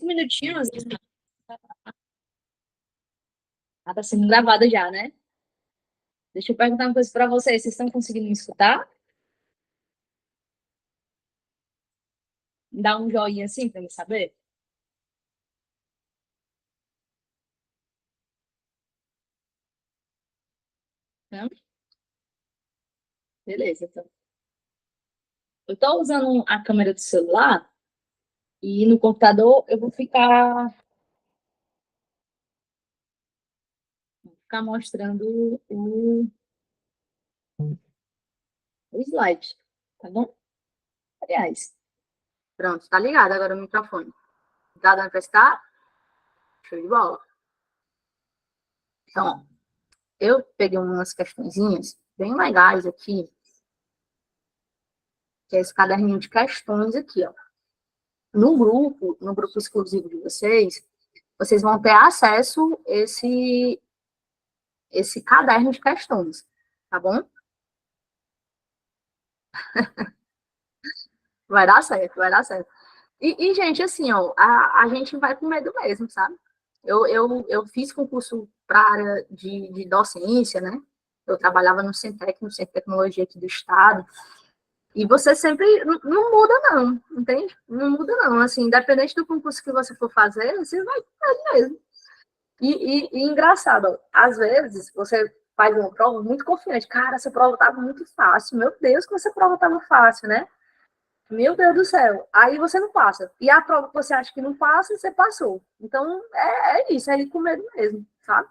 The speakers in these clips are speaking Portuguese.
minutinhos. Ah, tá sendo gravada já, né? Deixa eu perguntar uma coisa para vocês. Vocês estão conseguindo me escutar? Dá um joinha assim para me saber? Não? Beleza, então. Eu estou usando a câmera do celular e no computador eu vou ficar mostrando o slide, tá bom? Aliás, pronto, tá ligado agora o microfone. Tá dando para estar? Show de bola. Então, ó, eu peguei umas questõezinhas bem legais aqui, que é esse caderninho de questões aqui, ó. No grupo exclusivo de vocês vão ter acesso a esse caderno de questões, tá bom? Vai dar certo, vai dar certo. Gente, assim, ó, a gente vai com medo mesmo, sabe? Eu fiz concurso para a área de docência, né? Eu trabalhava no Centec, no Centro de Tecnologia aqui do Estado, e você sempre não muda, não, entende? Não muda, não. Assim, independente do concurso que você for fazer, você vai fazer mesmo. E engraçado, às vezes você faz uma prova muito confiante. Cara, essa prova estava muito fácil. Meu Deus, que essa prova estava fácil, né? Meu Deus do céu. Aí você não passa. E a prova que você acha que não passa, você passou. Então, é isso, é ir com medo mesmo, sabe?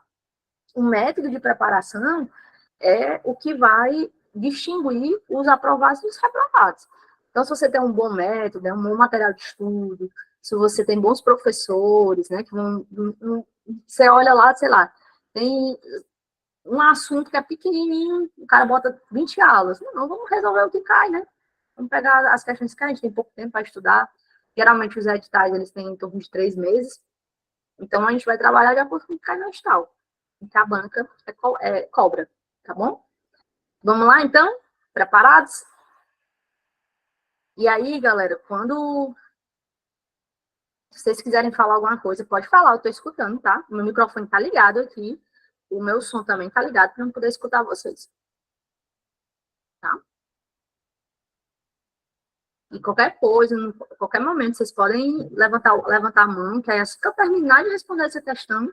O método de preparação é o que vai distinguir os aprovados dos reprovados. Então, se você tem um bom método, um bom material de estudo, se você tem bons professores, né, que você olha lá, sei lá, tem um assunto que é pequenininho, o cara bota 20 aulas. Não, vamos resolver o que cai, né? Vamos pegar as questões que a gente tem pouco tempo para estudar. Geralmente os editais, eles têm em torno de 3 meses. Então, a gente vai trabalhar de acordo com o que cai no edital. Que a banca cobra, tá bom? Vamos lá, então? Preparados? E aí, galera, quando vocês quiserem falar alguma coisa, pode falar, eu estou escutando, tá? O meu microfone está ligado aqui, o meu som também está ligado para eu poder escutar vocês. Tá? E qualquer coisa, em qualquer momento, vocês podem levantar a mão, que aí assim que eu terminar de responder essa questão,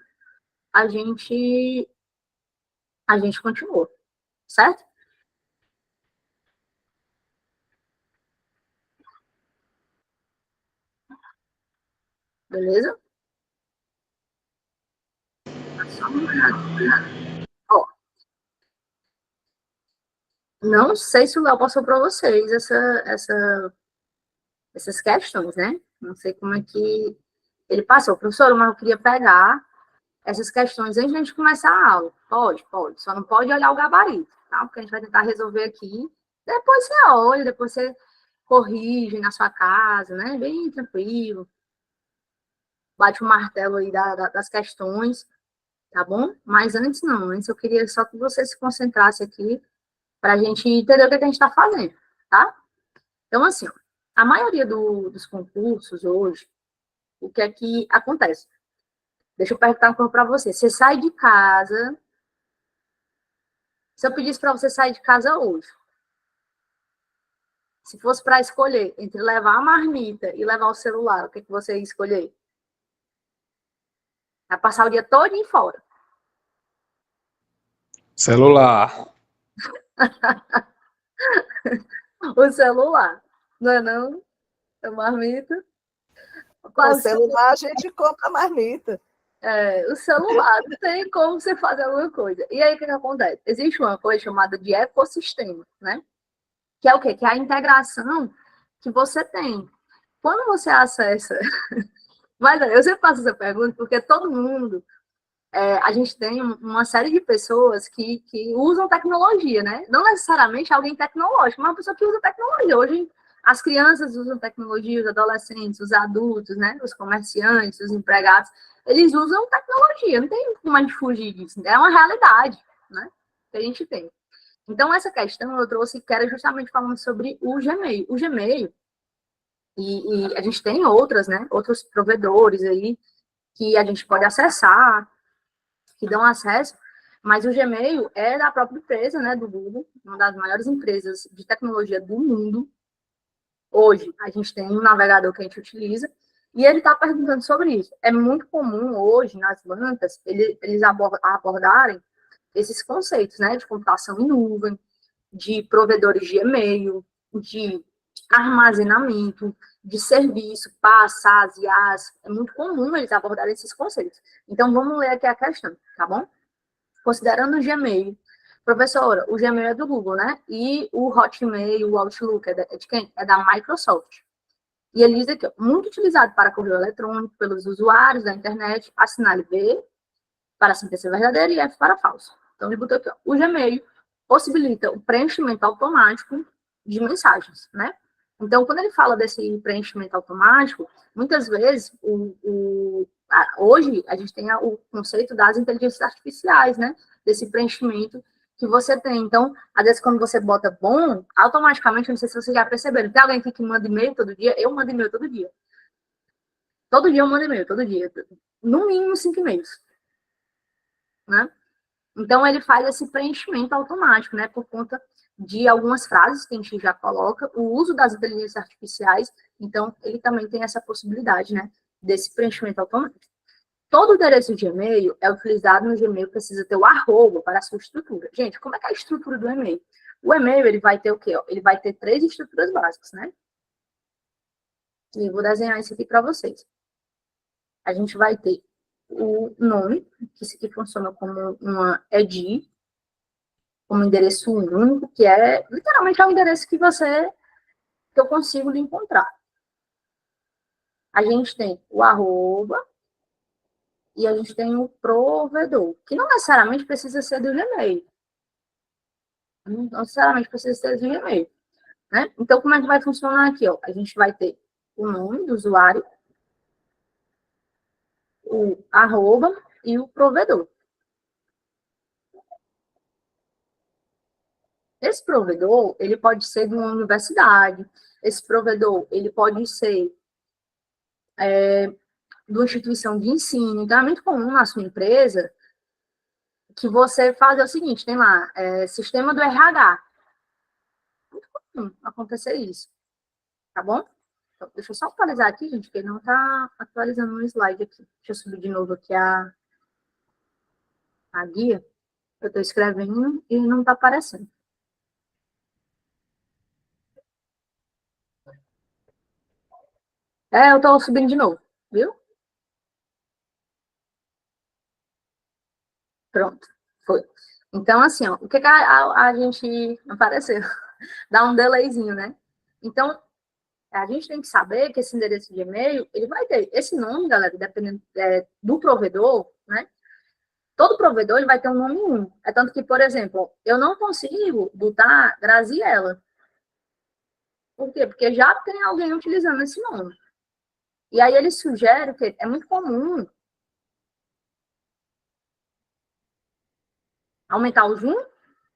a gente continua, certo? Beleza? Só uma olhada. Ó, não sei se o Léo passou para vocês essas questões, né? Não sei como é que ele passou. Professor, mas eu queria pegar essas questões antes de a gente começar a aula. Pode. Só não pode olhar o gabarito, tá? Porque a gente vai tentar resolver aqui. Depois você olha, depois você corrige na sua casa, né? Bem tranquilo. Bate o martelo aí das questões, tá bom? Mas antes não. Antes eu queria só que você se concentrasse aqui para a gente entender o que a gente está fazendo, tá? Então, assim, ó, a maioria dos concursos hoje, o que é que acontece? Deixa eu perguntar uma coisa para você. Você sai de casa. Se eu pedisse para você sair de casa hoje, se fosse para escolher entre levar a marmita e levar o celular, o que, que você ia escolher? Vai passar o dia todo em fora. Celular. O celular. Não é não? A marmita. Com o celular a gente compra a marmita. O celular, não tem como você fazer alguma coisa. E aí, o que acontece? Existe uma coisa chamada de ecossistema, né? Que é o quê? Que é a integração que você tem. Quando você acessa... Mas eu sempre faço essa pergunta porque todo mundo... a gente tem uma série de pessoas que usam tecnologia, né? Não necessariamente alguém tecnológico, mas uma pessoa que usa tecnologia. Hoje, as crianças usam tecnologia, os adolescentes, os adultos, né? Os comerciantes, os empregados, eles usam tecnologia. Não tem como a gente fugir disso. É uma realidade, né? Que a gente tem. Então, essa questão eu trouxe que era justamente falando sobre o Gmail. O Gmail, E a gente tem outras, né? Outros provedores aí que a gente pode acessar, que dão acesso, mas o Gmail é da própria empresa, né, do Google, uma das maiores empresas de tecnologia do mundo. Hoje, a gente tem um navegador que a gente utiliza, e ele está perguntando sobre isso. É muito comum hoje, nas bancas, eles abordarem esses conceitos, né, de computação em nuvem, de provedores de e-mail, de armazenamento, de serviço, PaaS, SaaS, IaaS. É muito comum eles abordarem esses conceitos. Então, vamos ler aqui a questão, tá bom? Considerando o Gmail, professora, o Gmail é do Google, né? E o Hotmail, o Outlook é de quem? É da Microsoft. E ele diz aqui, ó, muito utilizado para correio eletrônico pelos usuários da internet, assinale B para sim ser verdadeiro e F para falso. Então, ele botou aqui, ó, o Gmail possibilita o preenchimento automático de mensagens, né? Então, quando ele fala desse preenchimento automático, muitas vezes, hoje, a gente tem o conceito das inteligências artificiais, né? Desse preenchimento que você tem. Então, às vezes, quando você bota bom, automaticamente, não sei se vocês já perceberam, tem alguém aqui que manda e-mail todo dia? Eu mando e-mail todo dia. Todo dia eu mando e-mail, todo dia. No mínimo 5 e-mails, né? Então, ele faz esse preenchimento automático, né? Por conta de algumas frases que a gente já coloca, o uso das inteligências artificiais, então, ele também tem essa possibilidade, né? Desse preenchimento automático. Todo endereço de e-mail é utilizado no Gmail, precisa ter o arroba para a sua estrutura. Gente, como é que é a estrutura do e-mail? O e-mail, ele vai ter o quê? Ele vai ter 3 estruturas básicas, né? E eu vou desenhar isso aqui para vocês. A gente vai ter o nome, que isso aqui funciona como uma ED, como endereço único, que é literalmente é o endereço que eu consigo lhe encontrar. A gente tem o arroba e a gente tem o provedor, que não necessariamente precisa ser do Gmail. Não necessariamente precisa ser do Gmail. Né? Então, como é que vai funcionar aqui? Ó? A gente vai ter o nome do usuário, o arroba e o provedor. Esse provedor, ele pode ser de uma universidade, esse provedor, ele pode ser de uma instituição de ensino. Então, é muito comum na sua empresa que você faz o seguinte, tem lá, sistema do RH. Acontecer isso, tá bom? Então, deixa eu só atualizar aqui, gente, porque não tá atualizando no slide aqui. Deixa eu subir de novo aqui a guia. Eu estou escrevendo e não está aparecendo. Eu estou subindo de novo, viu? Pronto, foi. Então, assim, ó, o que, que a gente apareceu? Dá um delayzinho, né? Então, a gente tem que saber que esse endereço de e-mail, ele vai ter esse nome, galera, dependendo do provedor, né? Todo provedor ele vai ter um nome único. É tanto que, por exemplo, eu não consigo botar Graziella. Por quê? Porque já tem alguém utilizando esse nome. E aí ele sugere que é muito comum aumentar o zoom.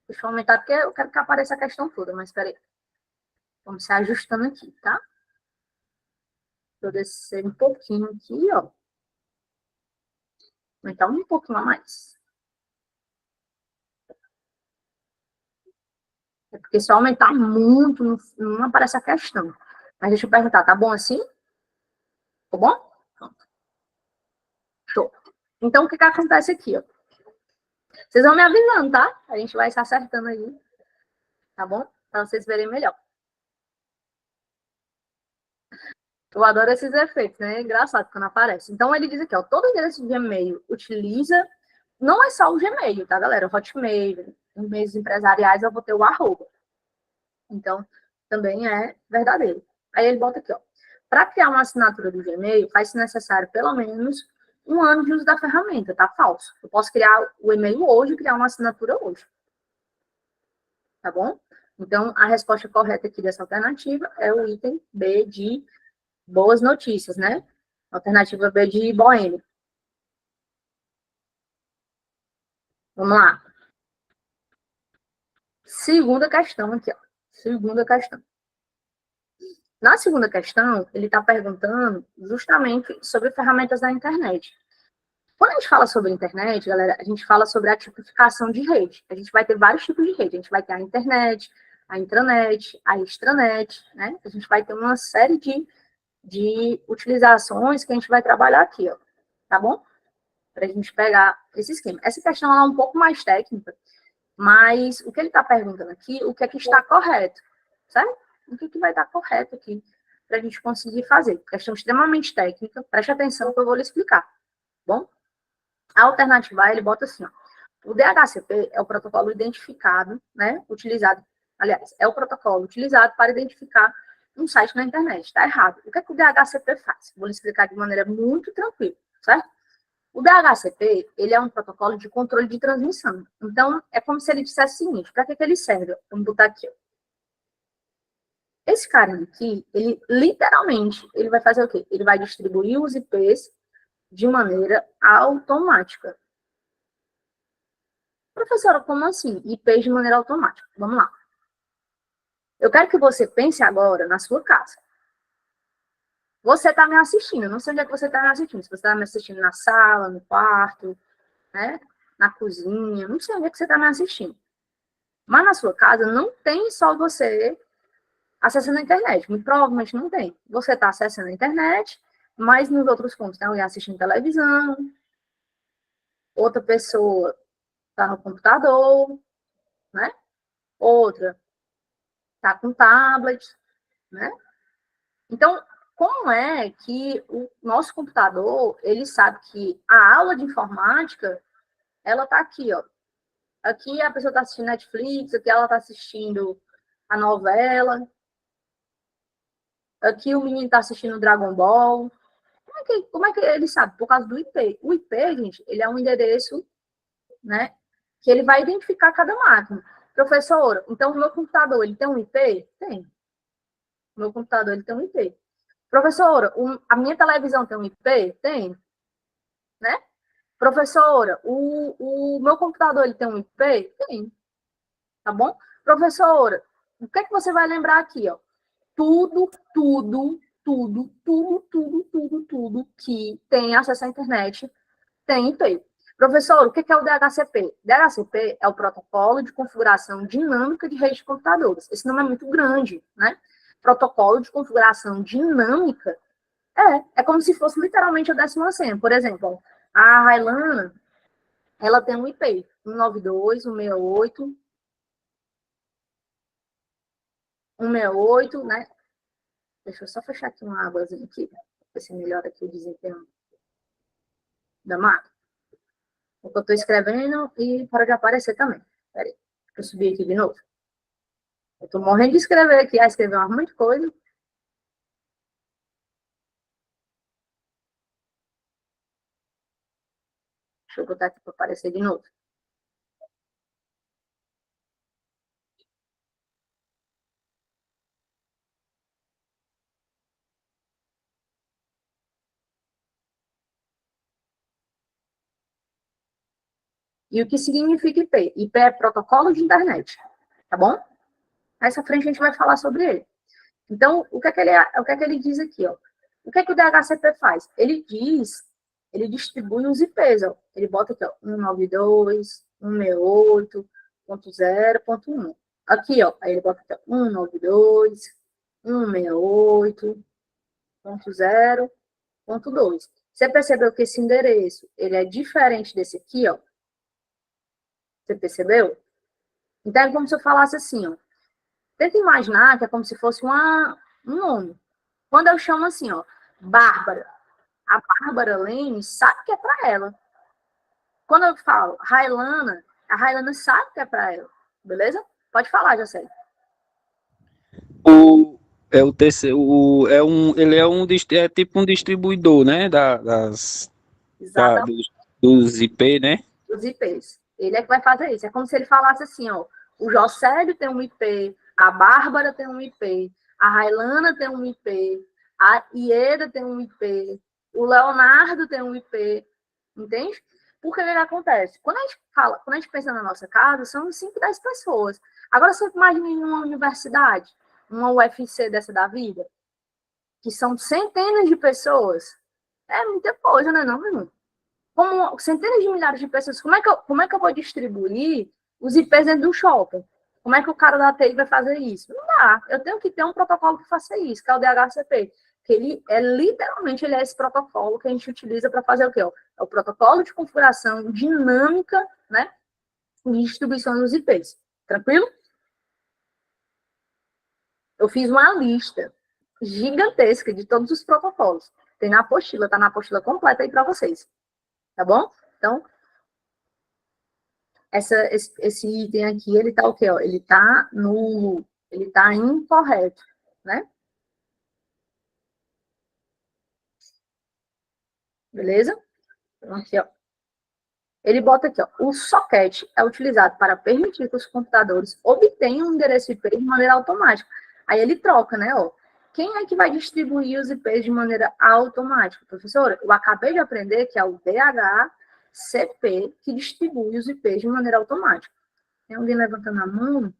Deixa eu aumentar porque eu quero que apareça a questão toda, mas espera aí. Vamos se ajustando aqui, tá? Vou descer um pouquinho aqui, ó. Aumentar um pouquinho a mais. É porque se eu aumentar muito, não aparece a questão. Mas deixa eu perguntar, tá bom assim? Tá bom? Show. Então, o que que acontece aqui, ó? Vocês vão me avisando, tá? A gente vai se acertando aí, tá bom? Para vocês verem melhor. Eu adoro esses efeitos, né? É engraçado quando aparece. Então, ele diz aqui, ó, todo endereço de e-mail utiliza, não é só o Gmail, tá, galera? O Hotmail, em meios empresariais, eu vou ter o arroba. Então, também é verdadeiro. Aí ele bota aqui, ó. Para criar uma assinatura do Gmail, faz-se necessário pelo menos 1 ano de uso da ferramenta, tá? Falso. Eu posso criar o e-mail hoje e criar uma assinatura hoje. Tá bom? Então, a resposta correta aqui dessa alternativa é o item B de boas notícias, né? Alternativa B de boêmio. Vamos lá. Segunda questão aqui, ó. Segunda questão. Na segunda questão, ele está perguntando justamente sobre ferramentas da internet. Quando a gente fala sobre internet, galera, a gente fala sobre a tipificação de rede. A gente vai ter vários tipos de rede. A gente vai ter a internet, a intranet, a extranet, né? A gente vai ter uma série de utilizações que a gente vai trabalhar aqui, ó. Tá bom? Para a gente pegar esse esquema. Essa questão é um pouco mais técnica, mas o que ele está perguntando aqui, o que é que está correto, certo? O que vai estar correto aqui para a gente conseguir fazer? Questão extremamente técnica, preste atenção que eu vou lhe explicar, bom? A alternativa A, ele bota assim, ó, o DHCP é o protocolo identificado, né, utilizado, aliás, é o protocolo utilizado para identificar um site na internet, está errado. O que é que o DHCP faz? Vou lhe explicar de maneira muito tranquila, certo? O DHCP, ele é um protocolo de controle de transmissão. Então, é como se ele dissesse o seguinte, para que ele serve? Vamos botar aqui, ó. Esse cara aqui, ele literalmente, ele vai fazer o quê? Ele vai distribuir os IPs de maneira automática. Professora, como assim? IPs de maneira automática. Vamos lá. Eu quero que você pense agora na sua casa. Você está me assistindo, eu não sei onde é que você está me assistindo. Se você está me assistindo na sala, no quarto, né? Na cozinha, não sei onde é que você está me assistindo. Mas na sua casa não tem só você acessando a internet. Muito provavelmente não tem. Você está acessando a internet, mas nos outros pontos tem alguém assistindo televisão, outra pessoa está no computador, né? Outra está com tablet, né? Então, como é que o nosso computador, ele sabe que a aula de informática, ela está aqui, ó. Aqui a pessoa está assistindo Netflix, aqui ela está assistindo a novela, aqui o menino está assistindo Dragon Ball. Como é que ele sabe? Por causa do IP. O IP, gente, ele é um endereço, né, que ele vai identificar cada máquina. Professor, então o meu computador, ele tem um IP? Tem. O meu computador, ele tem um IP. Professora, a minha televisão tem um IP? Tem, né? Professora, o meu computador, ele tem um IP? Tem, tá bom? Professora, o que é que você vai lembrar aqui, ó? Tudo que tem acesso à internet tem IP. Professor, o que é o DHCP? DHCP é o Protocolo de Configuração Dinâmica de Rede de Computadores. Esse nome é muito grande, né? Protocolo de Configuração Dinâmica é como se fosse literalmente a 10ª senha. Por exemplo, a Railana, ela tem um IP, 192, 168, 168, né? Deixa eu só fechar aqui uma águazinha aqui, para ver se melhora aqui o desempenho da máquina. O que eu estou escrevendo e para de aparecer também. Espera aí, deixa eu subir aqui de novo. Eu estou morrendo de escrever aqui, escrever uma muita coisa. Deixa eu botar aqui para aparecer de novo. E o que significa IP? IP é protocolo de internet, tá bom? Mais à frente a gente vai falar sobre ele. Então, o que é que ele diz aqui, ó? O que é que o DHCP faz? Ele distribui os IPs, ó. Ele bota aqui, ó, 192, 168.0.1. Aqui, ó, aí ele bota aqui, ó, 192, 168.0.2. Você percebeu que esse endereço, ele é diferente desse aqui, ó? Você percebeu? Então, é como se eu falasse assim, ó. Tenta imaginar que é como se fosse um nome. Quando eu chamo assim, ó, Bárbara, a Bárbara Lane sabe que é para ela. Quando eu falo Railana, a Railana sabe que é para ela. Beleza? Pode falar, Jacé. O terceiro, ele é tipo um distribuidor, né, Exatamente. dos IP, né? Os IPs. Ele é que vai fazer isso. É como se ele falasse assim, ó, o Jocélio tem um IP, a Bárbara tem um IP, a Railana tem um IP, a Ieda tem um IP, o Leonardo tem um IP, entende? Porque o que acontece? Quando a gente pensa na nossa casa, são 5, 10 pessoas. Agora você imagina em uma universidade, uma UFC dessa da vida, que são centenas de pessoas, é muita coisa, né, não, meu irmão? Como centenas de milhares de pessoas, como é que eu vou distribuir os IPs dentro do shopping? Como é que o cara da TI vai fazer isso? Não dá. Eu tenho que ter um protocolo que faça isso, que é o DHCP. Que ele é literalmente ele é esse protocolo que a gente utiliza para fazer o quê? É o protocolo de configuração dinâmica, né? De distribuição dos IPs. Tranquilo? Eu fiz uma lista gigantesca de todos os protocolos. Tem na apostila, tá na apostila completa aí para vocês. Tá bom? Então, esse item aqui, ele tá o quê? Ó? Ele tá incorreto, né? Beleza? Então, aqui, ó. Ele bota aqui, ó. O socket é utilizado para permitir que os computadores obtenham um endereço IP de maneira automática. Aí ele troca, né? Ó. Quem é que vai distribuir os IPs de maneira automática? Professora, eu acabei de aprender que é o DHCP que distribui os IPs de maneira automática. Tem alguém levantando a mão?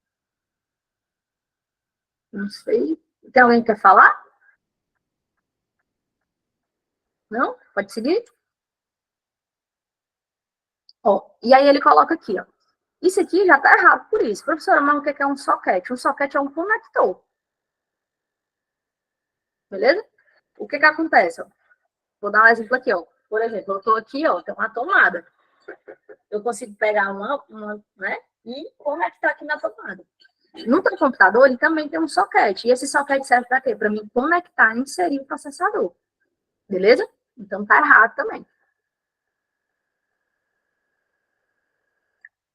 Não sei. Tem alguém que quer falar? Não? Pode seguir? Ó, e aí ele coloca aqui, ó. Isso aqui já está errado por isso. Professora, mas o que é um socket? Um socket é um conector. Beleza? O que acontece? Ó? Vou dar um exemplo aqui, ó. Por exemplo, eu estou aqui, ó, tem uma tomada. Eu consigo pegar uma, né, e conectar aqui na tomada. No teu computador, ele também tem um socket. E esse socket serve para quê? Para mim conectar e inserir o processador. Beleza? Então tá errado também.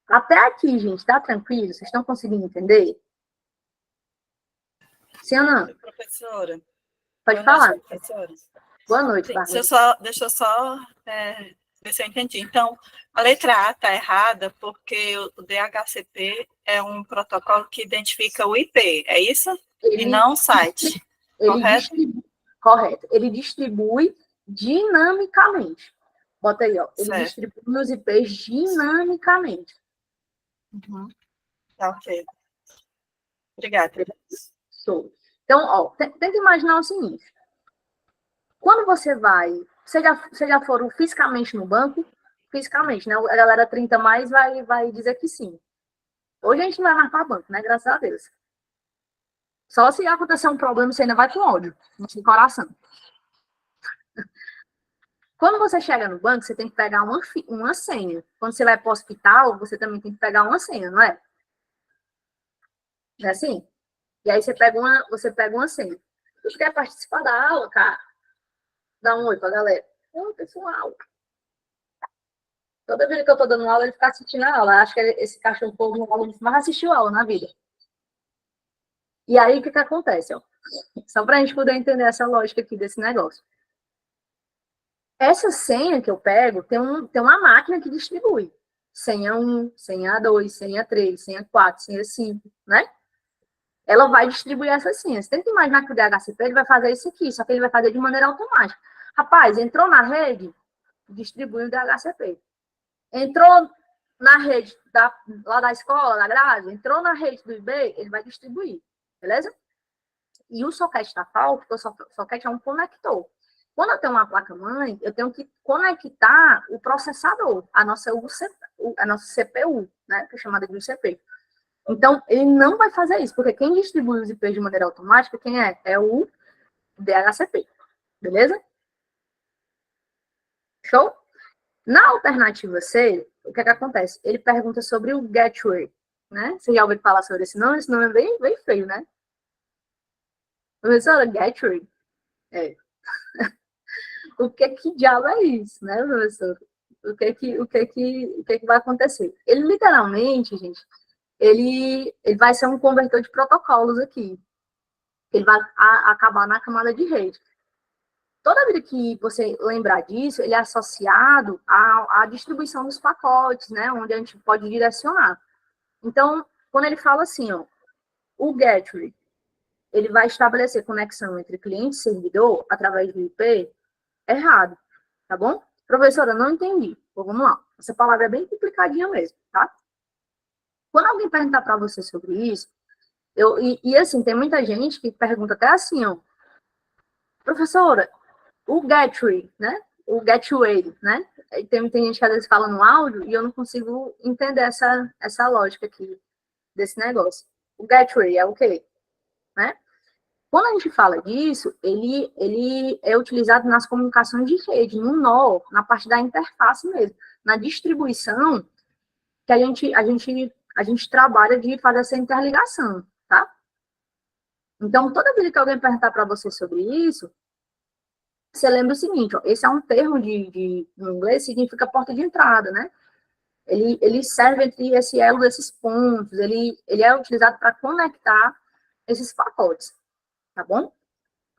Até aqui, gente, tá tranquilo? Vocês estão conseguindo entender? Sim ou não? Professora. Pode falar. Noite, professora. Boa noite, Sim, Bárbara. deixa eu só ver se eu entendi. Então, a letra A está errada porque o DHCP é um protocolo que identifica o IP, é isso? E não o site, correto? Correto. Ele distribui dinamicamente. Bota aí, ó. Ele certo. distribui os IPs dinamicamente. Uhum. Tá, ok. Obrigada. Show. Então, ó, tenta imaginar o seguinte. Quando você vai... Você já foram fisicamente no banco? Fisicamente, né? A galera 30 mais vai dizer que sim. Hoje a gente não vai mais para banco, né? Graças a Deus. Só se acontecer um problema, você ainda vai com ódio no seu coração. Quando você chega no banco, você tem que pegar uma senha. Quando você vai para o hospital, você também tem que pegar uma senha, não é? Não é assim? E aí você pega uma senha. Você quer participar da aula, cara? Dá um oi pra galera. Oi, pessoal. Toda vez que eu tô dando aula, ele fica assistindo a aula. Acho que esse cachorro povo mais assistiu a aula na vida. E aí, o que acontece? Ó? Só pra gente poder entender essa lógica aqui desse negócio. Essa senha que eu pego, tem uma máquina que distribui. Senha 1, senha 2, senha 3, senha 4, senha 5, né? Ela vai distribuir essas senhas. Tem que imaginar que o DHCP ele vai fazer isso aqui, só que ele vai fazer de maneira automática. Rapaz, entrou na rede, distribui o DHCP. Entrou na rede lá da escola, da grade, entrou na rede do IB, ele vai distribuir. Beleza? E o socket da FAO, porque o socket é um conector. Quando eu tenho uma placa-mãe, eu tenho que conectar o processador, a nossa CPU, né, que é chamada de UCP. Então, ele não vai fazer isso, porque quem distribui os IPs de maneira automática, quem é? É o DHCP. Beleza? Show? Na alternativa C, o que acontece? Ele pergunta sobre o gateway, né? Você já ouviu falar sobre esse nome? Esse nome é bem feio, né? Professora, gateway? É. O que diabo é isso, né, professor? O que vai acontecer? Ele literalmente, gente, ele vai ser um convertor de protocolos aqui. Ele vai acabar na camada de rede. Toda vez que você lembrar disso, ele é associado à distribuição dos pacotes, né, onde a gente pode direcionar. Então, quando ele fala assim, ó, o gateway, ele vai estabelecer conexão entre cliente e servidor através do IP, errado, tá bom? Professora, não entendi. Então, vamos lá. Essa palavra é bem complicadinha mesmo, tá? Quando alguém perguntar para você sobre isso, assim, tem muita gente que pergunta até assim, ó, Professora, o Gateway, né? O Gateway, né? Tem gente que às vezes fala no áudio e eu não consigo entender essa lógica aqui desse negócio. O Gateway é o quê? Né? Quando a gente fala disso, ele é utilizado nas comunicações de rede, no nó, na parte da interface mesmo, na distribuição que a gente trabalha de fazer essa interligação, tá? Então, toda vez que alguém perguntar para você sobre isso, você lembra o seguinte, ó, esse é um termo em inglês, significa porta de entrada, né? Ele serve entre esse elo desses pontos, ele é utilizado para conectar esses pacotes, tá bom?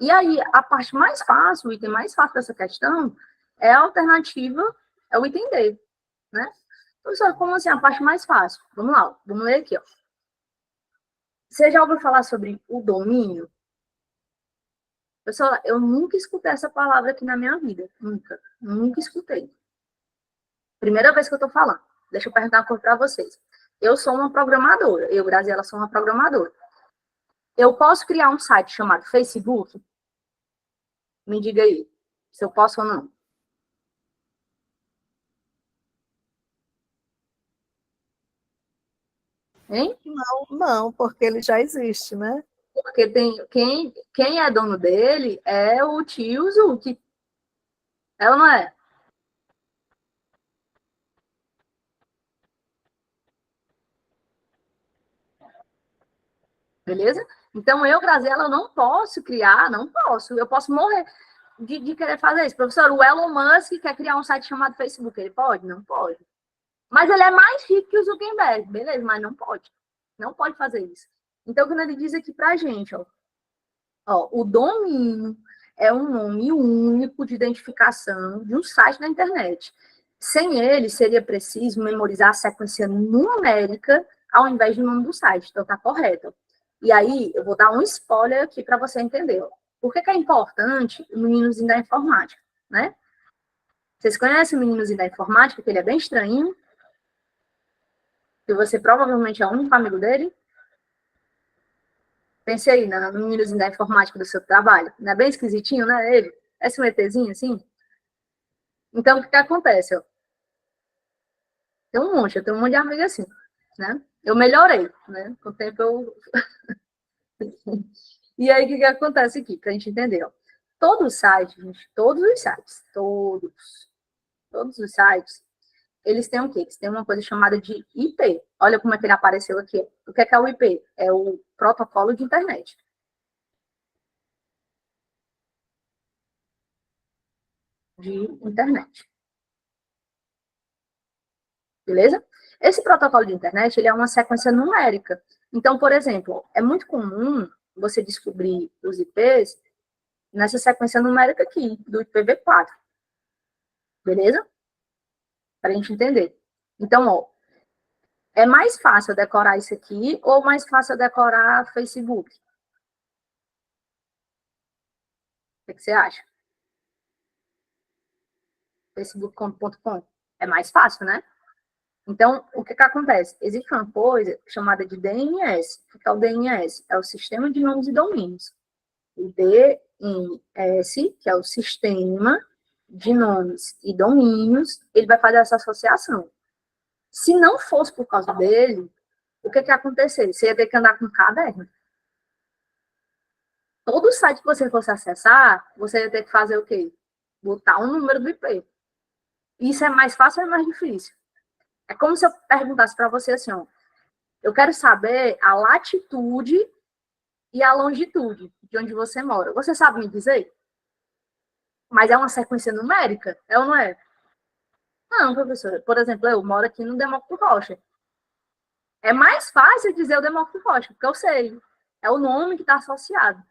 E aí, a parte mais fácil, o item mais fácil dessa questão é a alternativa, é o item D, né? Professor, como assim a parte mais fácil? Vamos lá, vamos ler aqui, ó. Você já ouviu falar sobre o domínio? Pessoal, eu nunca escutei essa palavra aqui na minha vida. Nunca escutei. Primeira vez que eu tô falando. Deixa eu perguntar uma coisa para vocês. Eu sou uma programadora. Eu, Graziela, sou uma programadora. Eu posso criar um site chamado Facebook? Me diga aí, se eu posso ou não. Hein? Não, porque ele já existe, né? Porque quem é dono dele é o tio Zuki. É ou não é? Beleza? Então, eu, Graziela, eu não posso criar, não posso. Eu posso morrer de querer fazer isso. Professor, o Elon Musk quer criar um site chamado Facebook. Ele pode? Não pode. Mas ele é mais rico que o Zuckerberg. Beleza, mas não pode. Não pode fazer isso. Então, quando ele diz aqui pra gente, ó, o domínio é um nome único de identificação de um site na internet. Sem ele, seria preciso memorizar a sequência numérica ao invés do nome do site. Então, tá correto. E aí, eu vou dar um spoiler aqui para você entender. Por que é importante o meninozinho da informática, né? Vocês conhecem o meninozinho da informática, que ele é bem estranho, que você provavelmente é o único amigo dele? Pense aí no meninozinho da informática do seu trabalho. Não é bem esquisitinho, né? Ele? Esse um ETzinho, assim? Então, o que acontece? Ó? Eu tenho um monte de amigo assim, né? Eu melhorei, né? Com o tempo eu... E aí, o que acontece aqui, pra gente entender, ó. Todo site, gente, todos os sites, eles têm o quê? Eles têm uma coisa chamada de IP. Olha como é que ele apareceu aqui. O que é o IP? É o protocolo de internet. Beleza? Esse protocolo de internet, ele é uma sequência numérica. Então, por exemplo, é muito comum você descobrir os IPs nessa sequência numérica aqui, do IPv4. Beleza? Para a gente entender. Então, ó, é mais fácil decorar isso aqui ou mais fácil decorar Facebook? O que você acha? Facebook.com. É mais fácil, né? Então, o que acontece? Existe uma coisa chamada de DNS. O que é o DNS? É o Sistema de Nomes e Domínios. O DNS, que é o Sistema de Nomes e Domínios, ele vai fazer essa associação. Se não fosse por causa dele, o que ia acontecer? Você ia ter que andar com um caderno. Todo site que você fosse acessar, você ia ter que fazer o quê? Botar um número do IP. Isso é mais fácil ou é mais difícil? É como se eu perguntasse para você assim, ó, eu quero saber a latitude e a longitude de onde você mora. Você sabe me dizer? Mas é uma sequência numérica? É ou não é? Não, professora. Por exemplo, eu moro aqui no Demócrito Rocha. É mais fácil dizer o Demócrito Rocha, porque eu sei. É o nome que está associado.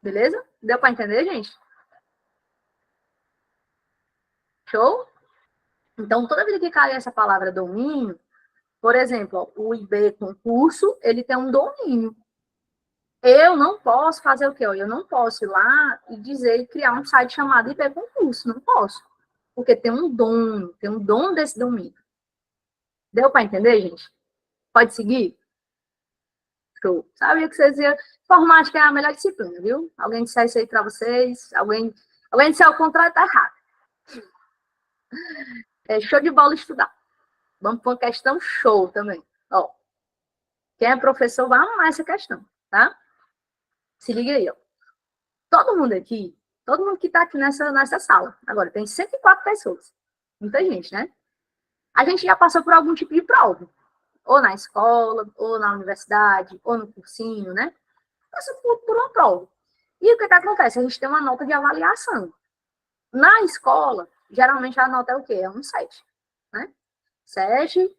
Beleza? Deu para entender, gente? Show? Então, toda vez que cai essa palavra domínio, por exemplo, o IB concurso, ele tem um domínio. Eu não posso fazer o quê? Eu não posso ir lá e dizer e criar um site chamado IB concurso. Não posso. Porque tem um dono desse domínio. Deu para entender, gente? Pode seguir? Show. Sabia que vocês iam... Informática é a melhor disciplina, viu? Alguém disser isso aí para vocês, alguém disser o contrário, tá errado. É show de bola estudar. Vamos para uma questão show também. Ó, quem é professor vai amar essa questão, tá? Se liga aí, ó. Todo mundo que está aqui nessa sala, agora tem 104 pessoas. Muita gente, né? A gente já passou por algum tipo de prova. Ou na escola, ou na universidade, ou no cursinho, né? Passou por uma prova. E o que acontece? A gente tem uma nota de avaliação. Na escola, geralmente a nota é o quê? É um 7, né? 7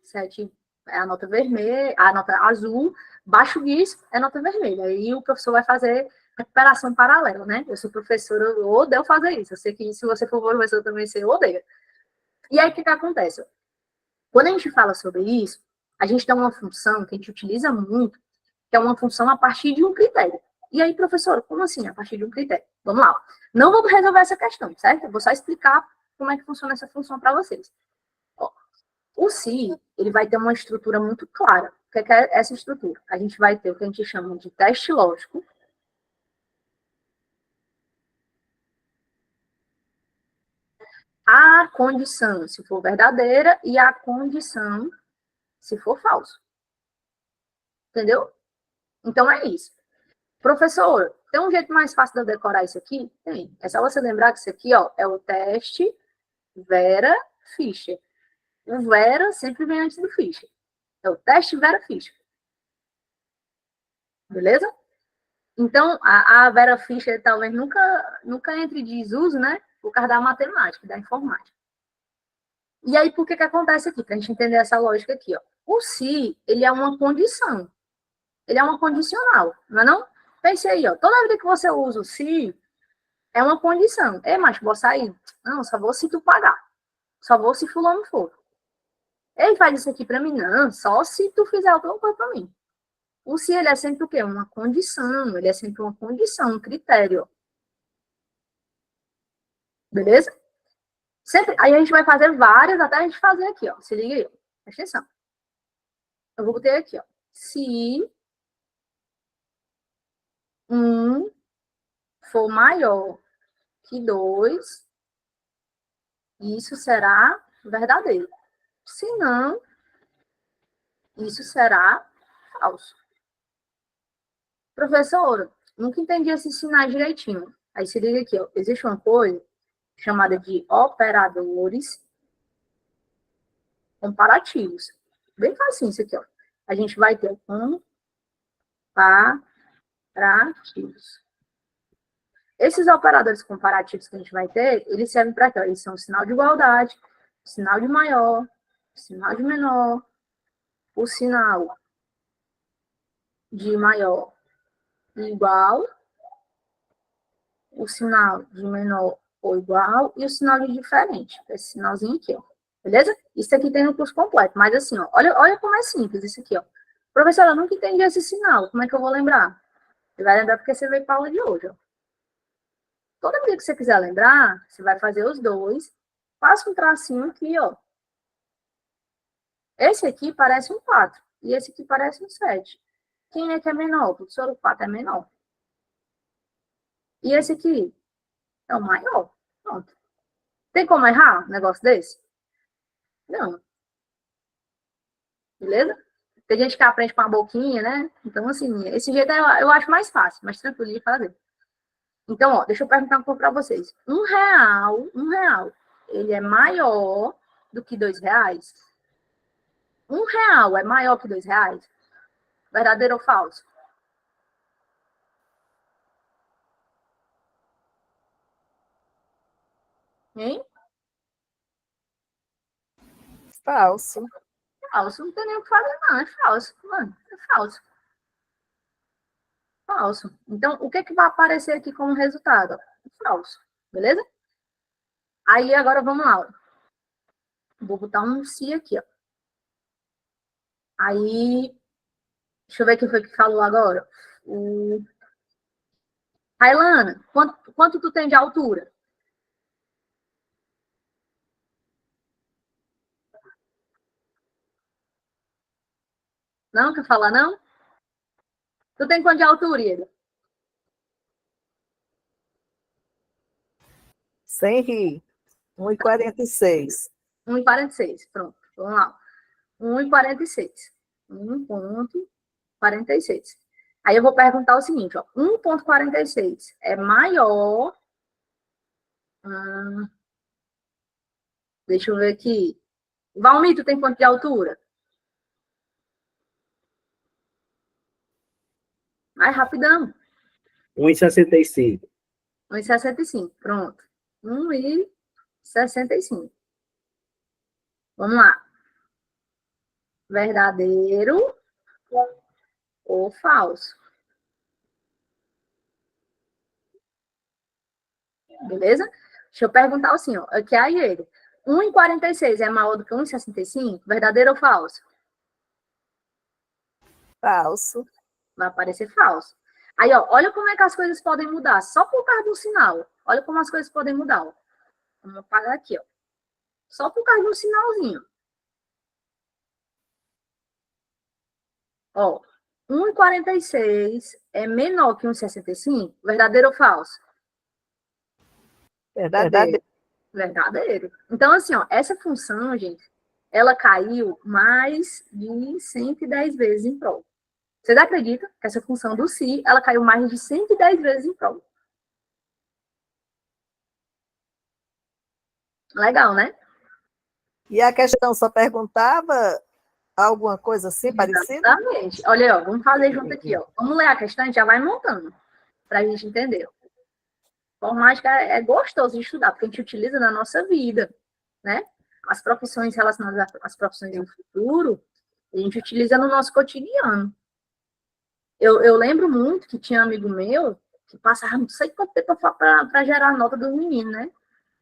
é a nota vermelha, a nota azul, baixo disso é nota vermelha. Aí o professor vai fazer recuperação paralela, né? Eu sou professora, eu odeio fazer isso. Eu sei que se você for professor também, você odeia. E aí o que acontece? Quando a gente fala sobre isso, a gente tem uma função que a gente utiliza muito, que é uma função a partir de um critério. E aí, professor, como assim a partir de um critério? Vamos lá. Não vou resolver essa questão, certo? Eu vou só explicar como é que funciona essa função para vocês. Ó, o SI, ele vai ter uma estrutura muito clara. O que é essa estrutura? A gente vai ter o que a gente chama de teste lógico. A condição, se for verdadeira, e a condição, se for falso. Entendeu? Então, é isso. Professor, tem um jeito mais fácil de eu decorar isso aqui? Tem. É só você lembrar que isso aqui, ó, é o teste Vera Fischer. O Vera sempre vem antes do Fischer. É o teste Vera Fischer. Beleza? Então, a Vera Fischer talvez nunca entre em desuso, né? Por causa da matemática, da informática. E aí, por que acontece aqui? Para a gente entender essa lógica aqui, ó. O se, ele é uma condição. Ele é uma condicional, não é não? Pense aí, ó. Toda vida que você usa o se, é uma condição. Ei, macho, vou sair. Não, só vou se tu pagar. Só vou se fulano for. Ei, faz isso aqui para mim. Não, só se tu fizer alguma coisa para mim. O se, ele é sempre o quê? Uma condição. Ele é sempre uma condição, um critério. Beleza? Sempre, aí a gente vai fazer várias até a gente fazer aqui, ó. Se liga aí, ó. Presta atenção. Eu vou botar aqui, ó. Se um for maior que 2, isso será verdadeiro. Se não, isso será falso. Professora, nunca entendi esses sinais direitinho. Aí se liga aqui, ó. Existe uma coisa chamada de operadores comparativos. Bem fácil isso aqui, ó. A gente vai ter comparativos. Esses operadores comparativos que a gente vai ter, eles servem para quê? Eles são o sinal de igualdade, o sinal de maior, o sinal de menor, o sinal de maior e igual, o sinal de menor ou igual e o sinal de diferente. Esse sinalzinho aqui, ó. Beleza? Isso aqui tem no curso completo. Mas assim, ó, olha como é simples isso aqui, ó. Professora, eu nunca entendi esse sinal. Como é que eu vou lembrar? Você vai lembrar porque você veio para a aula de hoje, ó. Toda vez que você quiser lembrar, você vai fazer os dois. Passa um tracinho aqui, ó. Esse aqui parece um 4 e esse aqui parece um 7. Quem é que é menor? Professor, o 4 é menor. E esse aqui é o maior. Pronto. Tem como errar um negócio desse? Não. Beleza? Tem gente que aprende com a boquinha, né? Então, assim, esse jeito eu acho mais fácil, mais tranquilo de fazer. Então, ó, deixa eu perguntar um pouco para vocês. R$ 1, ele é maior do que R$ 2? R$ 1 é maior que R$ 2? Verdadeiro ou falso? Hein? Falso. Falso, não tem nem o que fazer, não. É falso. Mano, é falso. Falso. Então, o que vai aparecer aqui como resultado? Falso. Beleza? Aí, agora vamos lá. Vou botar um se aqui, ó. Aí, deixa eu ver quem foi que falou agora. O... Railana, quanto tu tem de altura? Não? Quer falar, não? Tu tem quanto de altura, Ieda? Sem rir. 1,46. 1,46. Pronto, vamos lá. 1,46. 1,46. Aí eu vou perguntar o seguinte, ó. 1,46 é maior... deixa eu ver aqui. Valmir, tu tem quanto de altura? Mais rapidão. 1,65. 1,65. Pronto. 1,65. Vamos lá. Verdadeiro ou falso? Beleza? Deixa eu perguntar assim, ó. Aqui é ele. 1,46 é maior do que 1,65? Verdadeiro ou falso? Falso. Vai aparecer falso. Aí, ó, olha como é que as coisas podem mudar. Só por causa do sinal. Olha como as coisas podem mudar. Ó. Vamos apagar aqui, ó. Só por causa do sinalzinho. Ó, 1,46 é menor que 1,65? Verdadeiro ou falso? Verdadeiro. Verdadeiro. Então, assim, ó, essa função, gente, ela caiu mais de 110 vezes em prova. Vocês acreditam que essa função do se, ela caiu mais de 110 vezes em prova? Legal, né? E a questão só perguntava alguma coisa assim parecida? Exatamente. Olha aí, ó, vamos fazer junto aqui, ó. Vamos ler a questão, a gente já vai montando, para a gente entender. Informática é gostoso de estudar, porque a gente utiliza na nossa vida, né? As profissões relacionadas às profissões do futuro, a gente utiliza no nosso cotidiano. Eu lembro muito que tinha um amigo meu que passava não sei quanto tempo para gerar a nota dos meninos, né?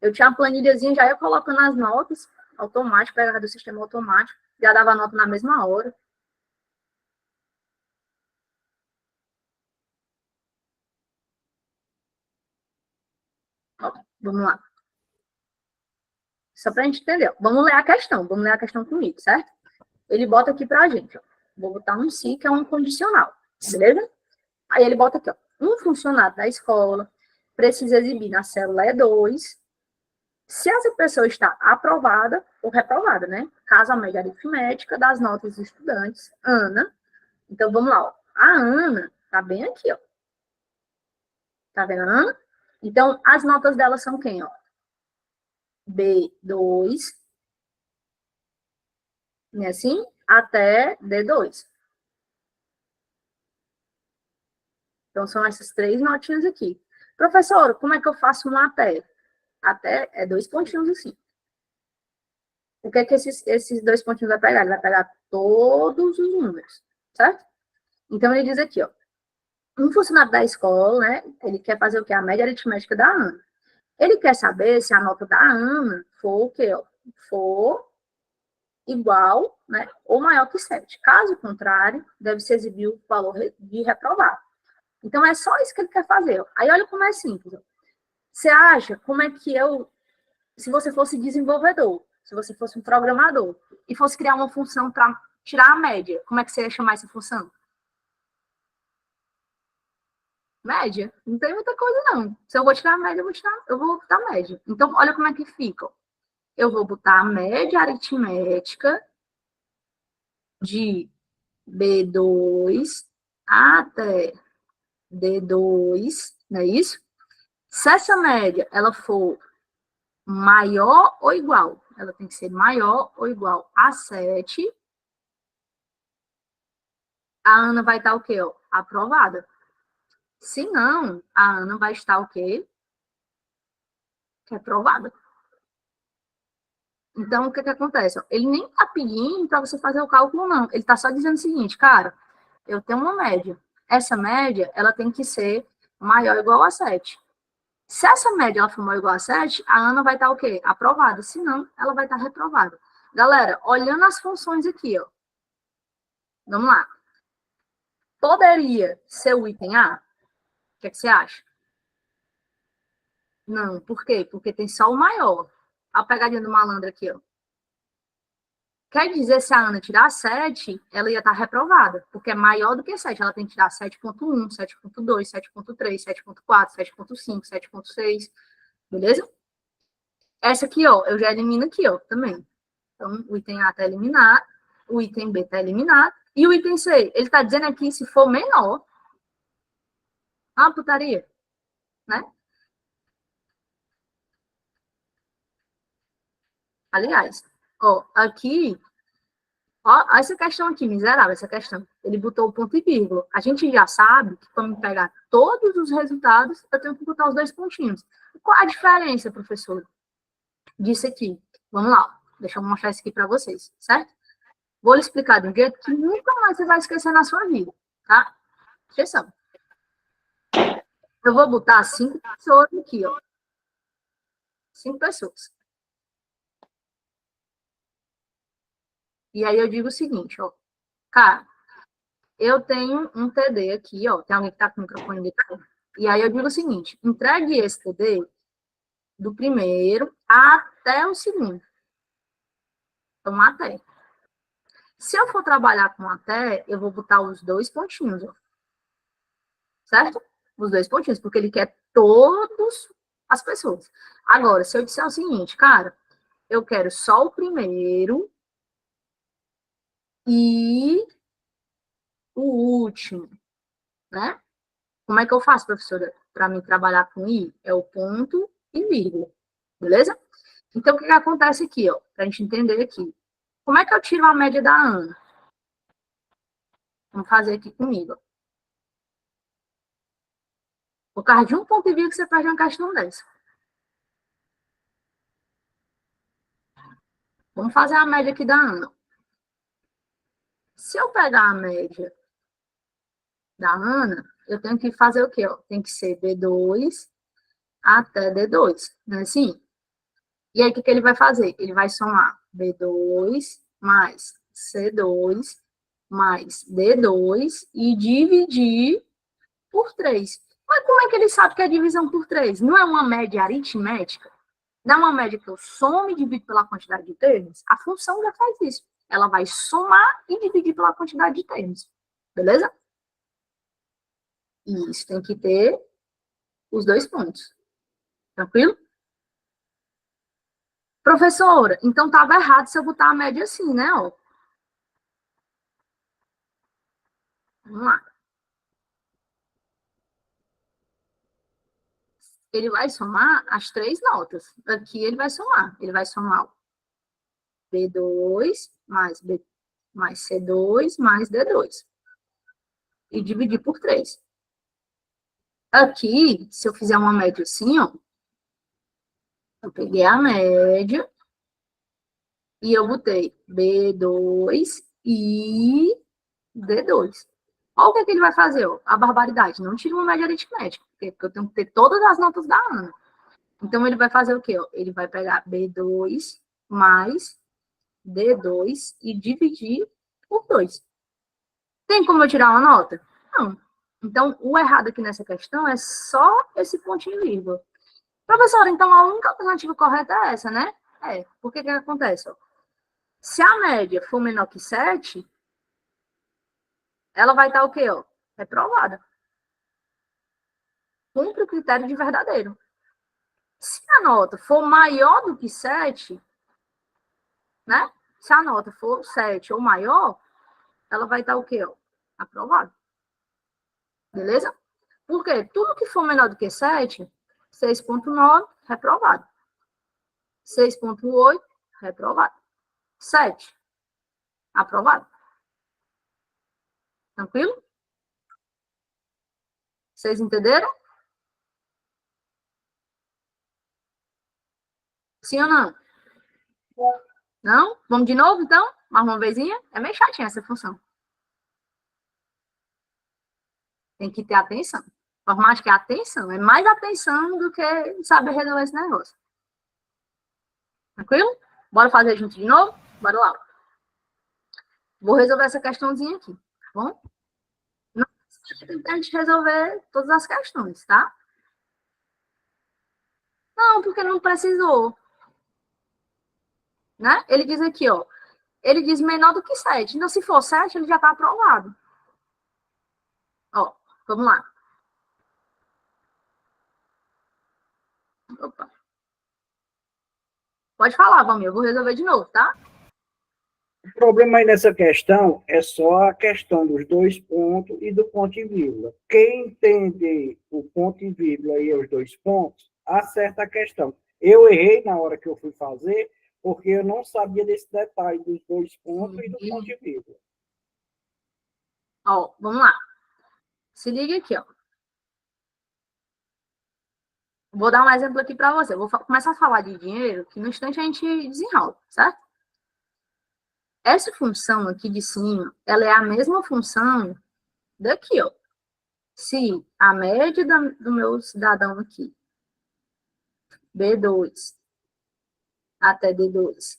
Eu tinha uma planilhazinha, já ia colocando as notas, automático, pegava do sistema automático, já dava a nota na mesma hora. Ó, vamos lá. Só para a gente entender. Vamos ler a questão. Vamos ler a questão comigo, certo? Ele bota aqui para a gente. Ó. Vou botar um se, que é um condicional. Beleza? Aí ele bota aqui, ó. Um funcionário da escola precisa exibir na célula E2 se essa pessoa está aprovada ou reprovada, né? Caso a média aritmética das notas dos estudantes, Ana. Então, vamos lá, ó. A Ana tá bem aqui, ó. Tá vendo a Ana? Então, as notas dela são quem, ó? B2, né, assim, até D2. Então, são essas 3 notinhas aqui. Professor, como é que eu faço um até? Até é 2 pontinhos assim. O que é que esses 2 pontinhos vai pegar? Ele vai pegar todos os números, certo? Então, ele diz aqui, ó. Um funcionário da escola, né? Ele quer fazer o quê? A média aritmética da Ana. Ele quer saber se a nota da Ana for o quê? Ó? For igual, né, ou maior que 7. Caso contrário, deve-se exibir o valor de reprovado. Então, é só isso que ele quer fazer. Ó. Aí, olha como é simples. Ó. Você acha como é que se você fosse desenvolvedor, se você fosse um programador, e fosse criar uma função para tirar a média, como é que você ia chamar essa função? Média? Não tem muita coisa, não. Se eu vou tirar a média, eu vou botar a média. Então, olha como é que fica. Ó. Eu vou botar a média aritmética de B2 até D2, não é isso? Se essa média ela for maior ou igual, ela tem que ser maior ou igual a 7, a Ana vai estar o quê? Ó? Aprovada. Se não, a Ana vai estar o quê? Reprovada. Então, o que acontece? Ele nem está pedindo para você fazer o cálculo, não. Ele está só dizendo o seguinte, cara, eu tenho uma média. Essa média, ela tem que ser maior ou igual a 7. Se essa média ela for maior ou igual a 7, a Ana vai estar o quê? Aprovada. Se não, ela vai estar reprovada. Galera, olhando as funções aqui, ó. Vamos lá. Poderia ser o item A? O que você acha? Não. Por quê? Porque tem só o maior. A pegadinha do malandro aqui, ó. Quer dizer, se a Ana tirar 7, ela ia estar reprovada, porque é maior do que 7. Ela tem que tirar 7.1, 7.2, 7.3, 7.4, 7.5, 7.6, beleza? Essa aqui, ó, eu já elimino aqui, ó, também. Então, o item A está eliminado, o item B está eliminado, e o item C, ele está dizendo aqui, se for menor, uma putaria, né? Aliás, ó, aqui, ó, essa questão aqui, miserável, essa questão. Ele botou o ponto e vírgula. A gente já sabe que para me pegar todos os resultados, eu tenho que botar os 2 pontinhos. Qual a diferença, professor, disso aqui? Vamos lá, deixa eu mostrar isso aqui para vocês, certo? Vou lhe explicar de um jeito que nunca mais você vai esquecer na sua vida, tá? Atenção. Eu vou botar 5 pessoas aqui, ó. 5 pessoas. E aí eu digo o seguinte, ó. Cara, eu tenho um TD aqui, ó. Tem alguém que tá com o microfone ligado? E aí eu digo o seguinte, entregue esse TD do primeiro até o segundo. Então, até. Se eu for trabalhar com até, eu vou botar os 2 pontinhos, ó. Certo? Os 2 pontinhos, porque ele quer todas as pessoas. Agora, se eu disser o seguinte, cara, eu quero só o primeiro e o último, né? Como é que eu faço, professora, para mim trabalhar com I? É o ponto e vírgula, beleza? Então, o que acontece aqui, ó, para a gente entender aqui? Como é que eu tiro a média da Ana? Vamos fazer aqui comigo. Por causa de um ponto e vírgula, você faz uma questão dessa. Vamos fazer a média aqui da Ana. Se eu pegar a média da Ana, eu tenho que fazer o quê? Ó? Tem que ser B2 até D2, não é assim? E aí, o que ele vai fazer? Ele vai somar B2 mais C2 mais D2 e dividir por 3. Mas como é que ele sabe que é divisão por 3? Não é uma média aritmética? Não é uma média que eu somo e divido pela quantidade de termos? A função já faz isso. Ela vai somar e dividir pela quantidade de termos. Beleza? E isso tem que ter os 2 pontos. Tranquilo? Professora, então estava errado se eu botar a média assim, né? Ó. Vamos lá. Ele vai somar as 3 notas. Aqui ele vai somar. Ele vai somar o B2 mais C2 mais D2. E dividir por 3. Aqui, se eu fizer uma média assim, ó. Eu peguei a média e eu botei B2 e D2. Olha o que, é que ele vai fazer, ó. A barbaridade. Não tira uma média aritmética, porque eu tenho que ter todas as notas da Ana. Então, ele vai fazer o quê? Ó? Ele vai pegar B2 mais D2 e dividir por 2. Tem como eu tirar uma nota? Não. Então, o errado aqui nessa questão é só esse pontinho e vírgula. Professora, então a única alternativa correta é essa, né? É. Por que acontece? Ó? Se a média for menor que 7, ela vai estar o quê? Ó? Reprovada. Cumpre o critério de verdadeiro. Se a nota for maior do que 7, né? Se a nota for 7 ou maior, ela vai estar o quê? Ó? Aprovada. Beleza? Por quê? Tudo que for menor do que 7, 6.9, reprovado. 6.8, reprovado. 7, aprovado. Tranquilo? Vocês entenderam? Sim ou não? Não? Vamos de novo, então? Mais uma vezinha? É meio chatinha essa função. Tem que ter atenção. Por mais que atenção, é mais atenção do que saber resolver esse negócio. Tranquilo? Bora fazer junto de novo? Bora lá. Vou resolver essa questãozinha aqui, tá bom? Não precisa a gente resolver todas as questões, tá? Não, porque não precisou. Né? Ele diz aqui, ó. Ele diz menor do que 7. Então, se for 7, ele já está aprovado. Ó, vamos lá. Opa. Pode falar, Valmir, eu vou resolver de novo, tá? O problema aí nessa questão é só a questão dos 2 pontos e do ponto e vírgula. Quem entende o ponto e vírgula e os 2 pontos, acerta a questão. Eu errei na hora que eu fui fazer, porque eu não sabia desse detalhe dos 2 pontos e do ponto e vírgula. Ó, vamos lá. Se liga aqui, ó. Vou dar um exemplo aqui para você. Vou começar a falar de dinheiro, que no instante a gente desenrola, certo? Essa função aqui de cima, ela é a mesma função daqui, ó. Se a média do meu cidadão aqui, B2 até D2,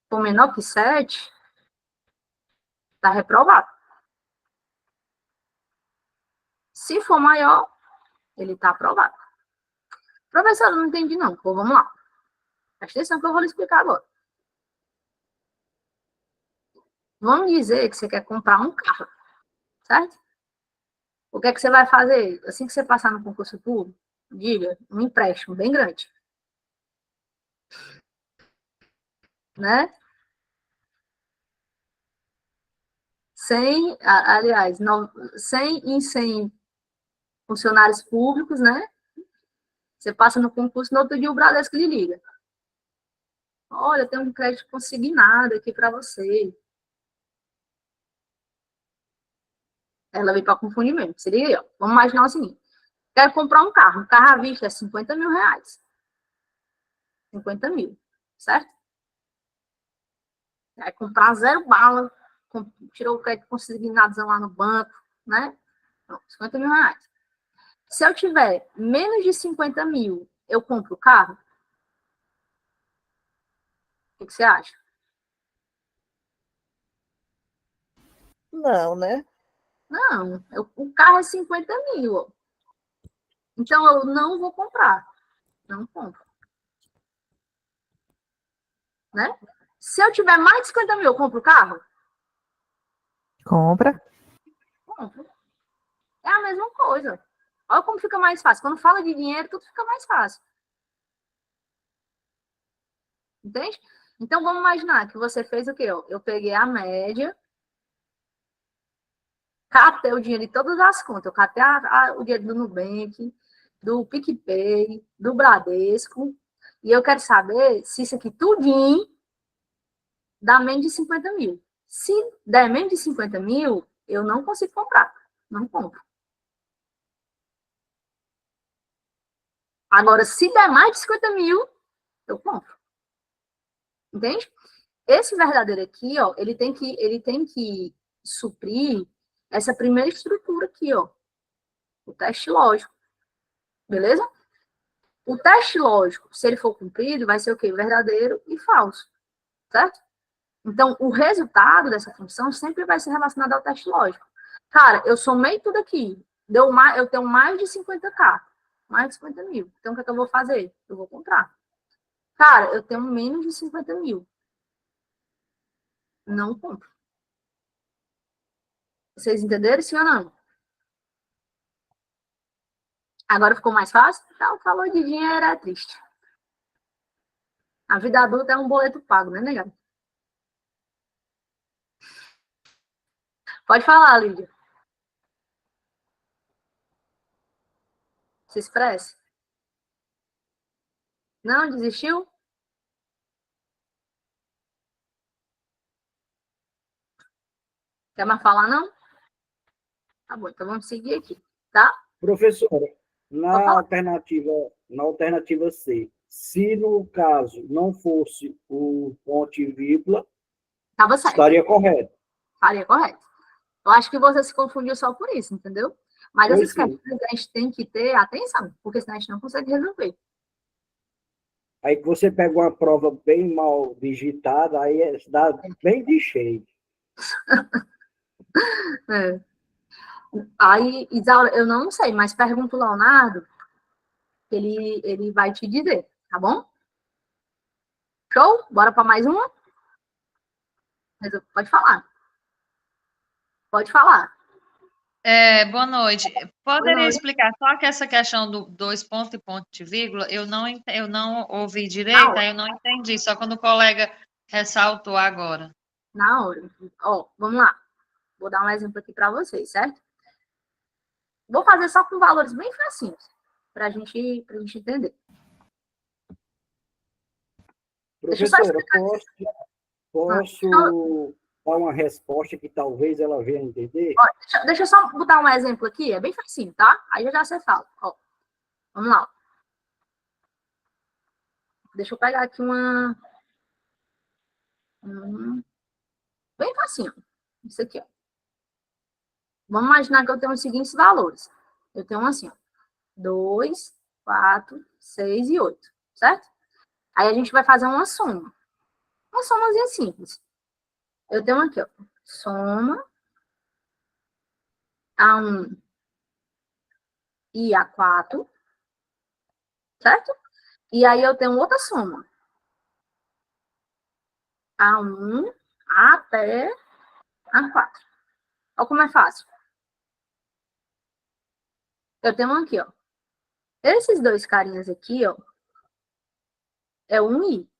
for menor que 7, está reprovado. Se for maior, ele está aprovado. Professor, eu não entendi não. Pô, vamos lá. Presta atenção que eu vou lhe explicar agora. Vamos dizer que você quer comprar um carro, certo? O que é que você vai fazer? Assim que você passar no concurso público, diga, um empréstimo bem grande. Né? 100, aliás, 100 em 100 funcionários públicos, né? Você passa no concurso, no outro dia o Bradesco lhe liga. Olha, tem um crédito consignado aqui para você. Ela veio para confundir mesmo. Se liga aí, ó. Vamos imaginar o seguinte. Quero comprar um carro. Um carro à vista é 50 mil reais. 50 mil, certo? Vai comprar 0 bala. Tirou o crédito consignado lá no banco, né? Não, 50 mil reais. Se eu tiver menos de 50 mil, eu compro o carro? O que você acha? Não, né? Não, o carro é 50 mil. Ó. Então, eu não vou comprar. Não compro. Né? Se eu tiver mais de 50 mil, eu compro o carro? Compra. Compro. É a mesma coisa. Olha como fica mais fácil. Quando fala de dinheiro, tudo fica mais fácil. Entende? Então, vamos imaginar que você fez o quê? Eu peguei a média, catei o dinheiro de todas as contas. Eu catei o dinheiro do Nubank, do PicPay, do Bradesco. E eu quero saber se isso aqui tudinho dá menos de 50 mil. Se der menos de 50 mil, eu não consigo comprar. Não compro. Agora, se der mais de 50 mil, eu compro. Entende? Esse verdadeiro aqui, ó, ele tem que suprir essa primeira estrutura aqui, ó. O teste lógico. Beleza? O teste lógico, se ele for cumprido, vai ser o quê? Verdadeiro e falso. Certo? Então, o resultado dessa função sempre vai ser relacionado ao teste lógico. Cara, eu somei tudo aqui. Eu tenho mais de 50k. Mais de 50 mil. Então, o que é que eu vou fazer? Eu vou comprar. Cara, eu tenho menos de 50 mil. Não compro. Vocês entenderam, sim ou não? Agora ficou mais fácil? Tá, o valor de dinheiro é triste. A vida adulta é um boleto pago, né, negado? Pode falar, Lídia. Se expresse. Não, desistiu? Quer mais falar, não? Tá bom, então vamos seguir aqui, tá? Professora, na alternativa C, se no caso não fosse o ponto e vírgula, Tava certo. estaria correto. Estaria correto. Eu acho que você se confundiu só por isso, entendeu? Mas essas questões a gente tem que ter atenção, porque senão a gente não consegue resolver. Aí que você pega uma prova bem mal digitada, aí dá bem de cheio. É. Aí, Isaura, eu não sei, mas pergunta o Leonardo, ele vai te dizer, tá bom? Show? Bora para mais uma? Pode falar. Pode falar. Boa noite. Boa Poderia noite. explicar só que essa questão do 2 pontos e ponto de vírgula, eu não ouvi direito, aí eu não entendi, só quando o colega ressaltou agora. Na hora. Ó, vamos lá. Vou dar um exemplo aqui para vocês, certo? Vou fazer só com valores bem facinhos, para a gente entender. Deixa eu só Professora, posso dar uma resposta que talvez ela venha entender? Ó, deixa eu só botar um exemplo aqui, é bem facinho, tá? Aí já você fala. Ó, vamos lá. Deixa eu pegar aqui uma... Bem facinho. Isso aqui, ó. Vamos imaginar que eu tenho os seguintes valores. Eu tenho assim, ó. 2, 4, 6 e 8, certo? Aí a gente vai fazer uma soma. Uma somazinha simples. Eu tenho aqui, ó. Soma A1 e A4, certo? E aí eu tenho outra soma. A1 até A4. Olha como é fácil. Eu tenho aqui, ó. Esses dois carinhas aqui, ó, é um I.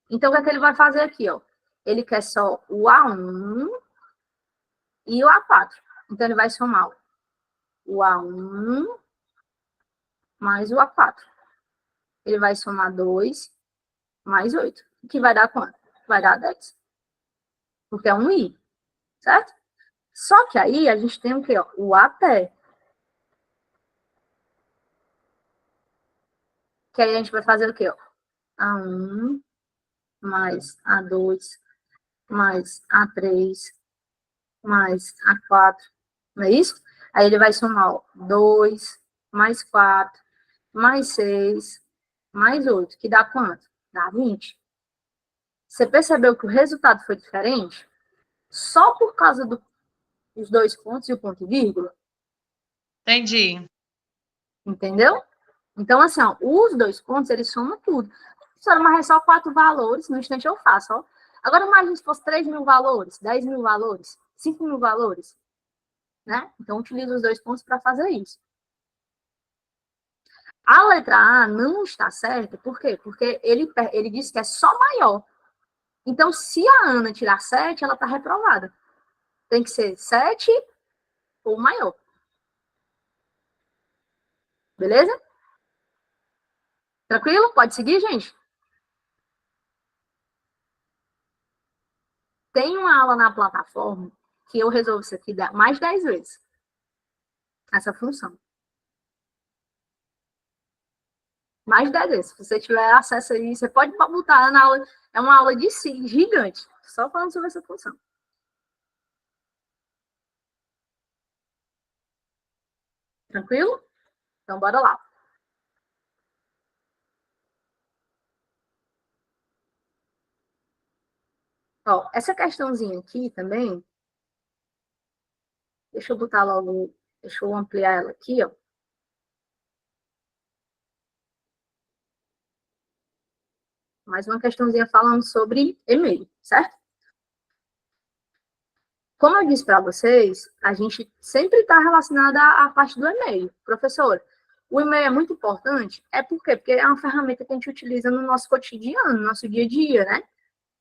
Então, o que é que ele vai fazer aqui, ó? Ele quer só o A1 e o A4. Então, ele vai somar o A1 mais o A4. Ele vai somar 2 mais 8. Que vai dar quanto? Vai dar 10. Porque é um I, certo? Só que aí a gente tem o quê? Ó? O até. Que aí a gente vai fazer o quê? Ó? A1 mais A2 mais A3 mais A4. Não é isso? Aí ele vai somar ó, 2 mais 4 mais 6 mais 8. Que dá quanto? Dá 20. Você percebeu que o resultado foi diferente? Só por causa dos dois pontos e o ponto e vírgula? Entendi. Entendeu? Então, assim, ó, os dois pontos, eles somam tudo. Professora, mas é só 4 valores, no instante eu faço, ó. Agora, imagine se fosse 3.000 valores, 10.000 valores, 5.000 valores, né? Então, utilizo os dois pontos para fazer isso. A letra A não está certa, por quê? Porque ele disse que é só maior. Então, se a Ana tirar 7, ela está reprovada. Tem que ser 7 ou maior. Beleza? Tranquilo? Pode seguir, gente? Tem uma aula na plataforma que eu resolvo isso aqui mais 10 vezes. Essa função. Mais 10 vezes. Se você tiver acesso aí, você pode botar na aula. É uma aula de si, gigante. Só falando sobre essa função. Tranquilo? Então, bora lá. Ó, essa questãozinha aqui também, deixa eu botar logo, deixa eu ampliar ela aqui, ó. Mais uma questãozinha falando sobre e-mail, certo? Como eu disse para vocês, a gente sempre está relacionada à parte do e-mail. Professor, o e-mail é muito importante? É por quê? Porque é uma ferramenta que a gente utiliza no nosso cotidiano, no nosso dia a dia, né?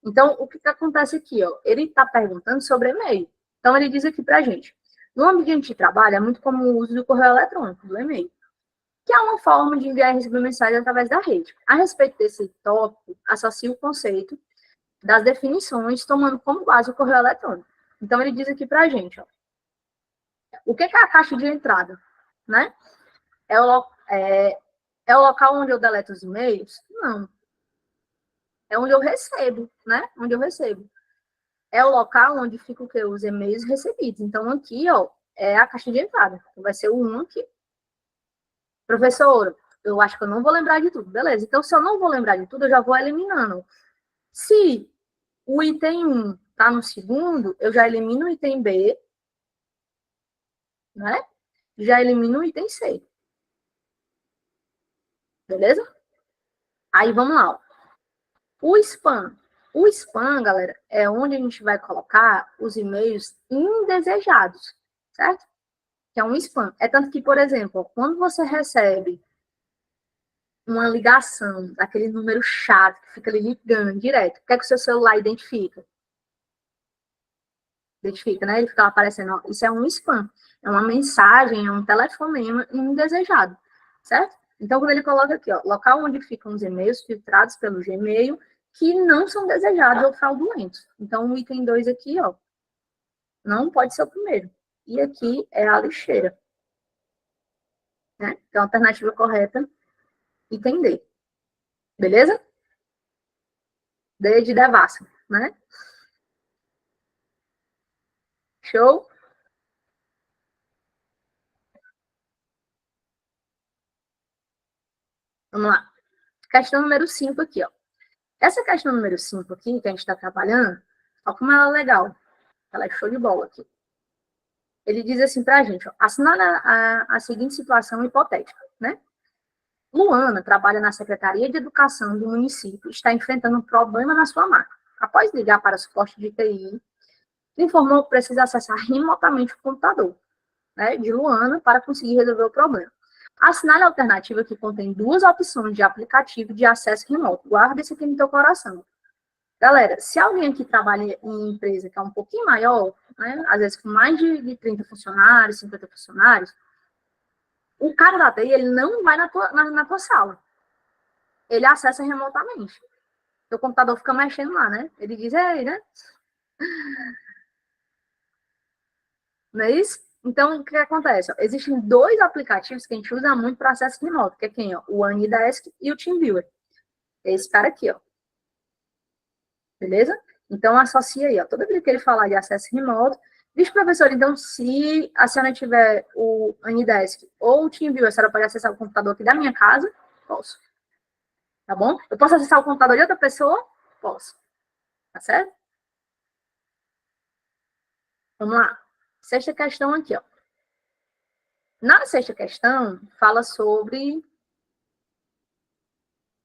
Então, o que acontece aqui, ó? Ele está perguntando sobre e-mail. Então, ele diz aqui para a gente, no ambiente de trabalho, é muito comum o uso do correio eletrônico, do e-mail, que é uma forma de enviar e receber mensagens através da rede. A respeito desse tópico, associa o conceito das definições, tomando como base o correio eletrônico. Então, ele diz aqui para a gente, ó, o que é a caixa de entrada, né? É o local onde eu deleto os e-mails? Não. É onde eu recebo, né? Onde eu recebo. É o local onde ficam os e-mails recebidos. Então, aqui, ó, é a caixa de entrada. Então, vai ser o 1 aqui. Professor, eu acho que eu não vou lembrar de tudo. Beleza. Então, se eu não vou lembrar de tudo, eu já vou eliminando. Se o item 1 está no segundo, eu já elimino o item B, né? Já elimino o item C. Beleza? Aí, vamos lá. Ó. O spam O spam, galera, é onde a gente vai colocar os e-mails indesejados, certo? Que é um spam. É tanto que, por exemplo, quando você recebe uma ligação daquele número chato que fica ali ligando direto, o que é que o seu celular identifica? Identifica, né? Ele fica aparecendo, ó, isso é um spam, é uma mensagem, é um telefonema indesejado, certo? Então, quando ele coloca aqui, ó, local onde ficam os e-mails filtrados pelo Gmail que não são desejados ou fraudulentos. Então, o item 2 aqui, ó, não pode ser o primeiro. E aqui é a lixeira, né? Então, a alternativa correta, item D. Beleza? D de devassa, né? Show? Vamos lá. Questão número 5 aqui, ó. Essa questão número 5 aqui, que a gente está trabalhando, olha como ela é legal. Ela é show de bola aqui. Ele diz assim para a gente, ó, assinala a seguinte situação hipotética, né? Luana trabalha na Secretaria de Educação do município e está enfrentando um problema na sua máquina. Após ligar para o suporte de TI, informou que precisa acessar remotamente o computador, né, de Luana para conseguir resolver o problema. Assinale a alternativa que contém duas opções de aplicativo de acesso remoto. Guarda isso aqui no teu coração. Galera, se alguém aqui trabalha em empresa que é um pouquinho maior, né, às vezes com mais de 30 funcionários, 50 funcionários, o cara da TI, ele não vai na tua sala. Ele acessa remotamente. O computador fica mexendo lá, né? Ele diz, ei, né? Não é isso? Então, o que acontece? Ó, existem dois aplicativos que a gente usa muito para acesso remoto, que é quem? Ó, o AnyDesk e o TeamViewer. É esse cara aqui, ó. Beleza? Então, associa aí, ó. Toda vez que ele falar de acesso remoto, diz, professor, então, se a senhora tiver o AnyDesk ou o TeamViewer, a senhora pode acessar o computador aqui da minha casa? Posso. Tá bom? Eu posso acessar o computador de outra pessoa? Posso. Tá certo? Vamos lá. Sexta questão aqui, ó. Na sexta questão, fala sobre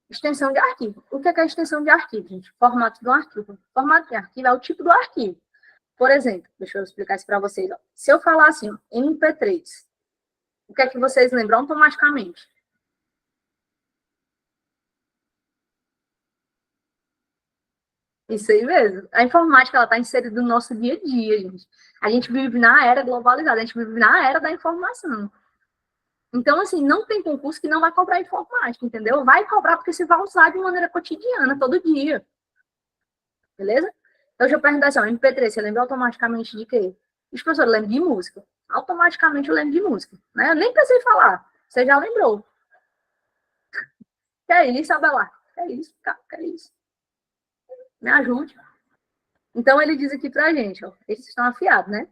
extensão de arquivo. O que é a extensão de arquivo, gente? Formato do arquivo. Formato de arquivo é o tipo do arquivo. Por exemplo, deixa eu explicar isso para vocês. Ó. Se eu falar assim, ó, MP3, o que é que vocês lembram automaticamente? Isso aí mesmo. A informática, ela está inserida no nosso dia a dia, gente. A gente vive na era globalizada, a gente vive na era da informação. Então, assim, não tem concurso que não vai cobrar informática, entendeu? Vai cobrar porque você vai usar de maneira cotidiana, todo dia. Beleza? Então, deixa eu perguntar assim, ó, MP3, você lembra automaticamente de quê? Os professores lembram de música. Automaticamente eu lembro de música. Né? Eu nem precisei falar. Você já lembrou. Que é isso, Abelar? Que é isso, cara? Que é isso? Me ajude. Então, ele diz aqui pra gente, ó, eles estão afiados, né?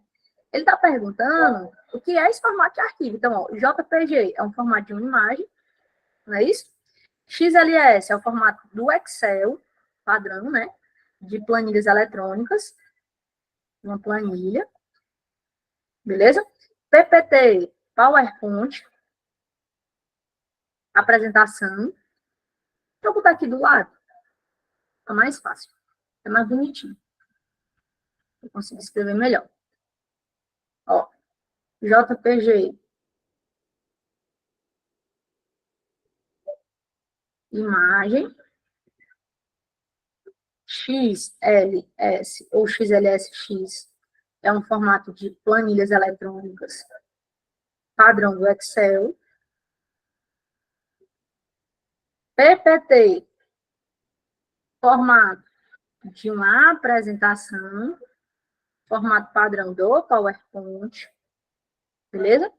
Ele está perguntando o que é esse formato de arquivo. Então, ó, JPG é um formato de uma imagem, não é isso? XLS é o formato do Excel, padrão, né? De planilhas eletrônicas, uma planilha, beleza? PPT, PowerPoint, apresentação. Vou botar aqui do lado, é mais fácil, é mais bonitinho. Eu consigo escrever melhor. Ó, JPG, imagem, XLS ou XLSX é um formato de planilhas eletrônicas padrão do Excel. PPT, formato de uma apresentação, formato padrão do PowerPoint, beleza?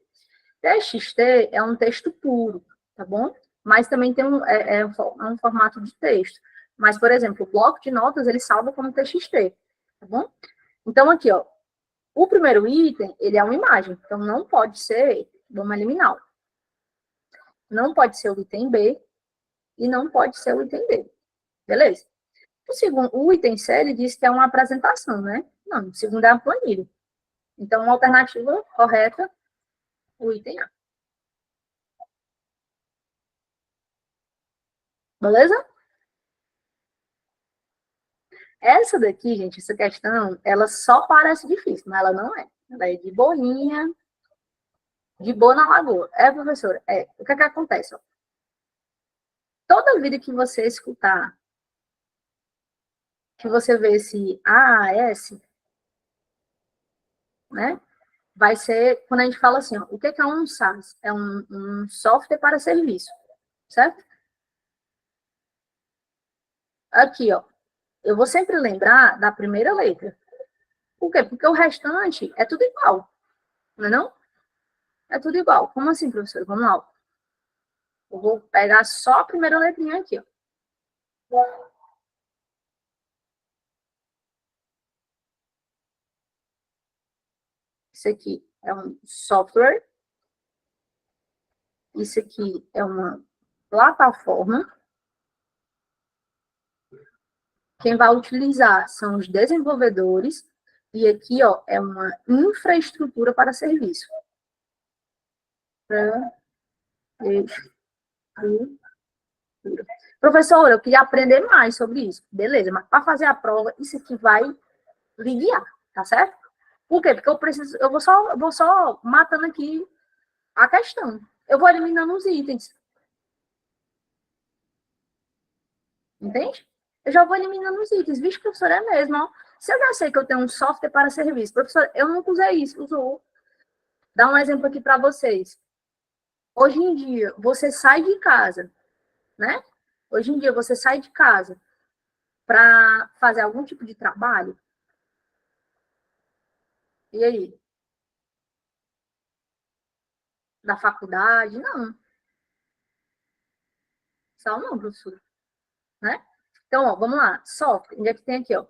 TXT é um texto puro, tá bom? Mas também tem um formato de texto. Mas, por exemplo, o bloco de notas, ele salva como TXT, tá bom? Então, aqui, ó, o primeiro item, ele é uma imagem, então não pode ser, vamos eliminar, não pode ser o item B e não pode ser o item D, beleza? O segundo, o item C, ele diz que é uma apresentação, né? Não, o segundo é a planilha. Então, uma alternativa correta, o item A. Beleza? Essa daqui, gente, essa questão, ela só parece difícil, mas ela não é. Ela é de boinha, de boa na lagoa. É, professora? É. O que é que acontece? Ó? Toda vida que você escutar, que você vê esse AAS, né? Vai ser, quando a gente fala assim, ó, o que é um SaaS? É um software para serviço, certo? Aqui, ó, eu vou sempre lembrar da primeira letra. Por quê? Porque o restante é tudo igual, não é não? É tudo igual. Como assim, professor? Vamos lá. Eu vou pegar só a primeira letrinha aqui, ó. Isso aqui é um software. Isso aqui é uma plataforma. Quem vai utilizar são os desenvolvedores. E aqui, ó, é uma infraestrutura para serviço. Professor, eu queria aprender mais sobre isso. Beleza, mas para fazer a prova, isso aqui vai lhe guiar, tá certo? Por quê? Porque eu vou só matando aqui a questão. Eu vou eliminando os itens. Entende? Eu já vou eliminando os itens. Vixe, professor, é mesmo, ó. Se eu já sei que eu tenho um software para serviço, professor, eu nunca usei isso, usou. Dá um exemplo aqui para vocês. Hoje em dia, você sai de casa, né? Hoje em dia, você sai de casa para fazer algum tipo de trabalho. E aí? Da faculdade? Não. Só não, professor. Né? Então, ó, vamos lá. Software. Onde é que tem aqui, ó?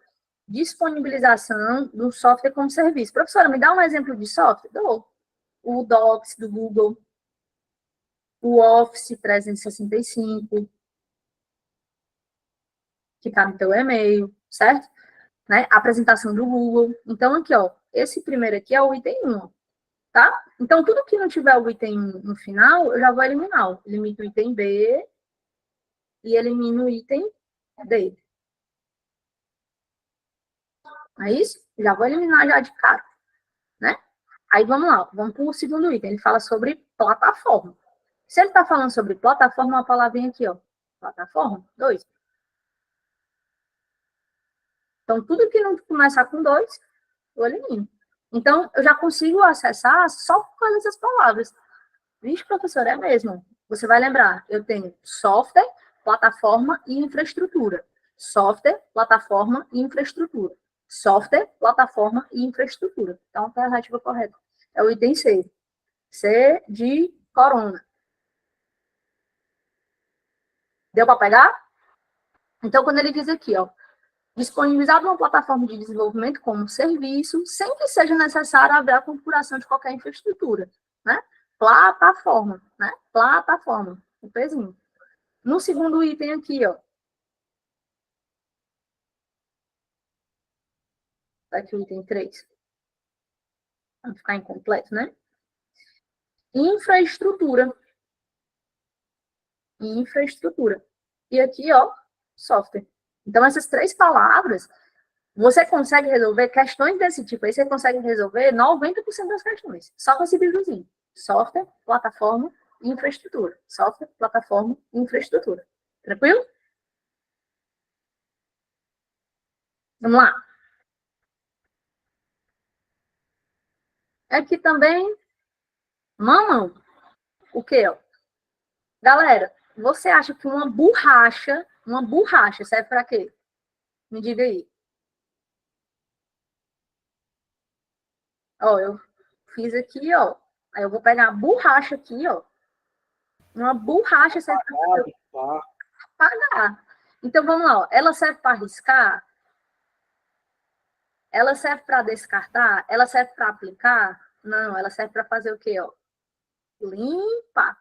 Disponibilização do software como serviço. Professora, me dá um exemplo de software? Dou. O Docs do Google, o Office 365, que está no teu e-mail, certo? Né? A apresentação do Google. Então, aqui, ó, esse primeiro aqui é o item 1, tá? Então, tudo que não tiver o item 1 no final, eu já vou eliminar. Ó. Elimino o item B e elimino o item D. Não é isso? Já vou eliminar já de cara, né? Aí vamos lá, vamos para o segundo item. Ele fala sobre plataforma. Se ele está falando sobre plataforma, uma palavrinha aqui, ó. Plataforma, 2. Então, tudo que não começar com 2, eu elimino. Então, eu já consigo acessar só com essas palavras. Vixe, professor, é mesmo. Você vai lembrar, eu tenho software, plataforma e infraestrutura. Software, plataforma e infraestrutura. Software, plataforma e infraestrutura. Então, a alternativa correta é o item C. C de corona. Deu para pegar? Então, quando ele diz aqui, ó, disponibilizar uma plataforma de desenvolvimento como serviço, sem que seja necessário haver a configuração de qualquer infraestrutura, né? Plataforma, né? Plataforma, o pezinho. No segundo item aqui, ó. Aqui o item 3. Para ficar incompleto, né? Infraestrutura. Infraestrutura. E aqui, ó, software. Então, essas 3 palavras, você consegue resolver questões desse tipo. Aí você consegue resolver 90% das questões. Só com esse livrozinho. Software, plataforma e infraestrutura. Software, plataforma e infraestrutura. Tranquilo? Vamos lá. Aqui também, mamão. O quê? Ó? Galera, você acha que uma borracha serve para quê? Me diga aí. Ó, eu fiz aqui, ó. Aí eu vou pegar a borracha aqui, ó. Uma borracha serve para apagar. Então, vamos lá, ó. Ela serve para riscar? Ela serve para descartar? Ela serve para aplicar? Não, ela serve para fazer o quê, ó? Limpar.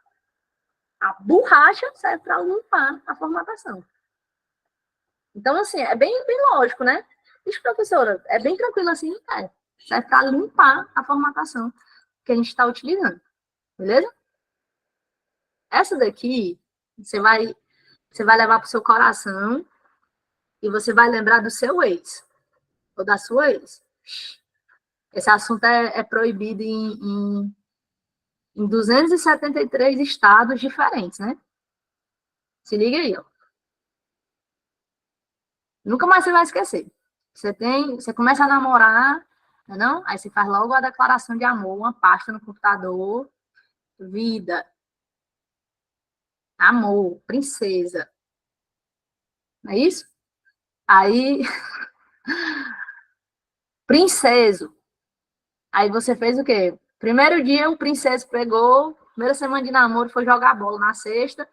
A borracha serve para limpar a formatação. Então, assim, é bem lógico, né? Isso, professora, é bem tranquilo assim, é. Serve para limpar a formatação que a gente está utilizando. Beleza? Essa daqui, você vai levar para o seu coração e você vai lembrar do seu ex, ou da sua ex. Esse assunto é proibido em 273 estados diferentes, né? Se liga aí, ó. Nunca mais você vai esquecer. Você começa a namorar, não? Aí você faz logo a declaração de amor, uma pasta no computador, vida, amor, princesa. Não é isso? Aí, princeso. Aí você fez o quê? Primeiro dia, o princeso pegou, primeira semana de namoro, foi jogar bola na sexta,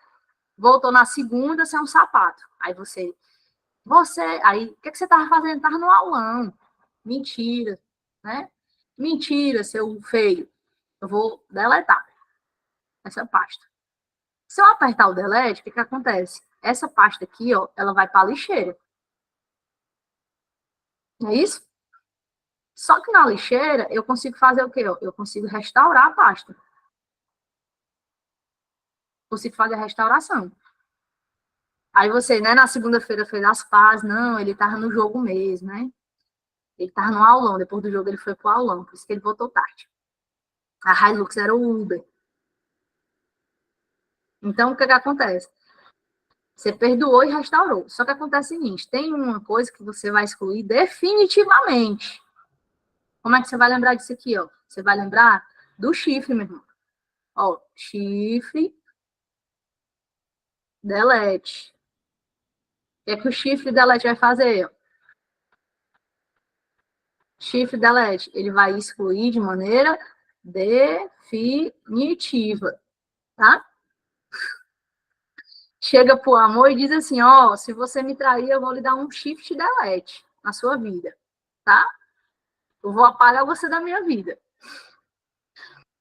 voltou na segunda, sem um sapato. Aí aí, o que você tava fazendo? Tava no aulão. Mentira, né? Mentira, seu feio. Eu vou deletar essa pasta. Se eu apertar o delete, o que acontece? Essa pasta aqui, ó, ela vai para a lixeira. Não é isso? Só que na lixeira, eu consigo fazer o quê? Ó? Eu consigo restaurar a pasta. Consigo fazer a restauração. Aí você, né, na segunda-feira fez as pazes. Não, ele tava no jogo mesmo, né? Ele tava no aulão. Depois do jogo ele foi pro aulão. Por isso que ele voltou tarde. A Hilux era o Uber. Então, o que acontece? Você perdoou e restaurou. Só que acontece o seguinte, tem uma coisa que você vai excluir definitivamente. Como é que você vai lembrar disso aqui, ó? Você vai lembrar do chifre, meu irmão. Ó, chifre, delete. O que é que o chifre delete vai fazer? Ó? Chifre delete, ele vai excluir de maneira definitiva, tá? Chega pro amor e diz assim, ó, se você me trair, eu vou lhe dar um shift delete na sua vida, tá? Eu vou apagar você da minha vida.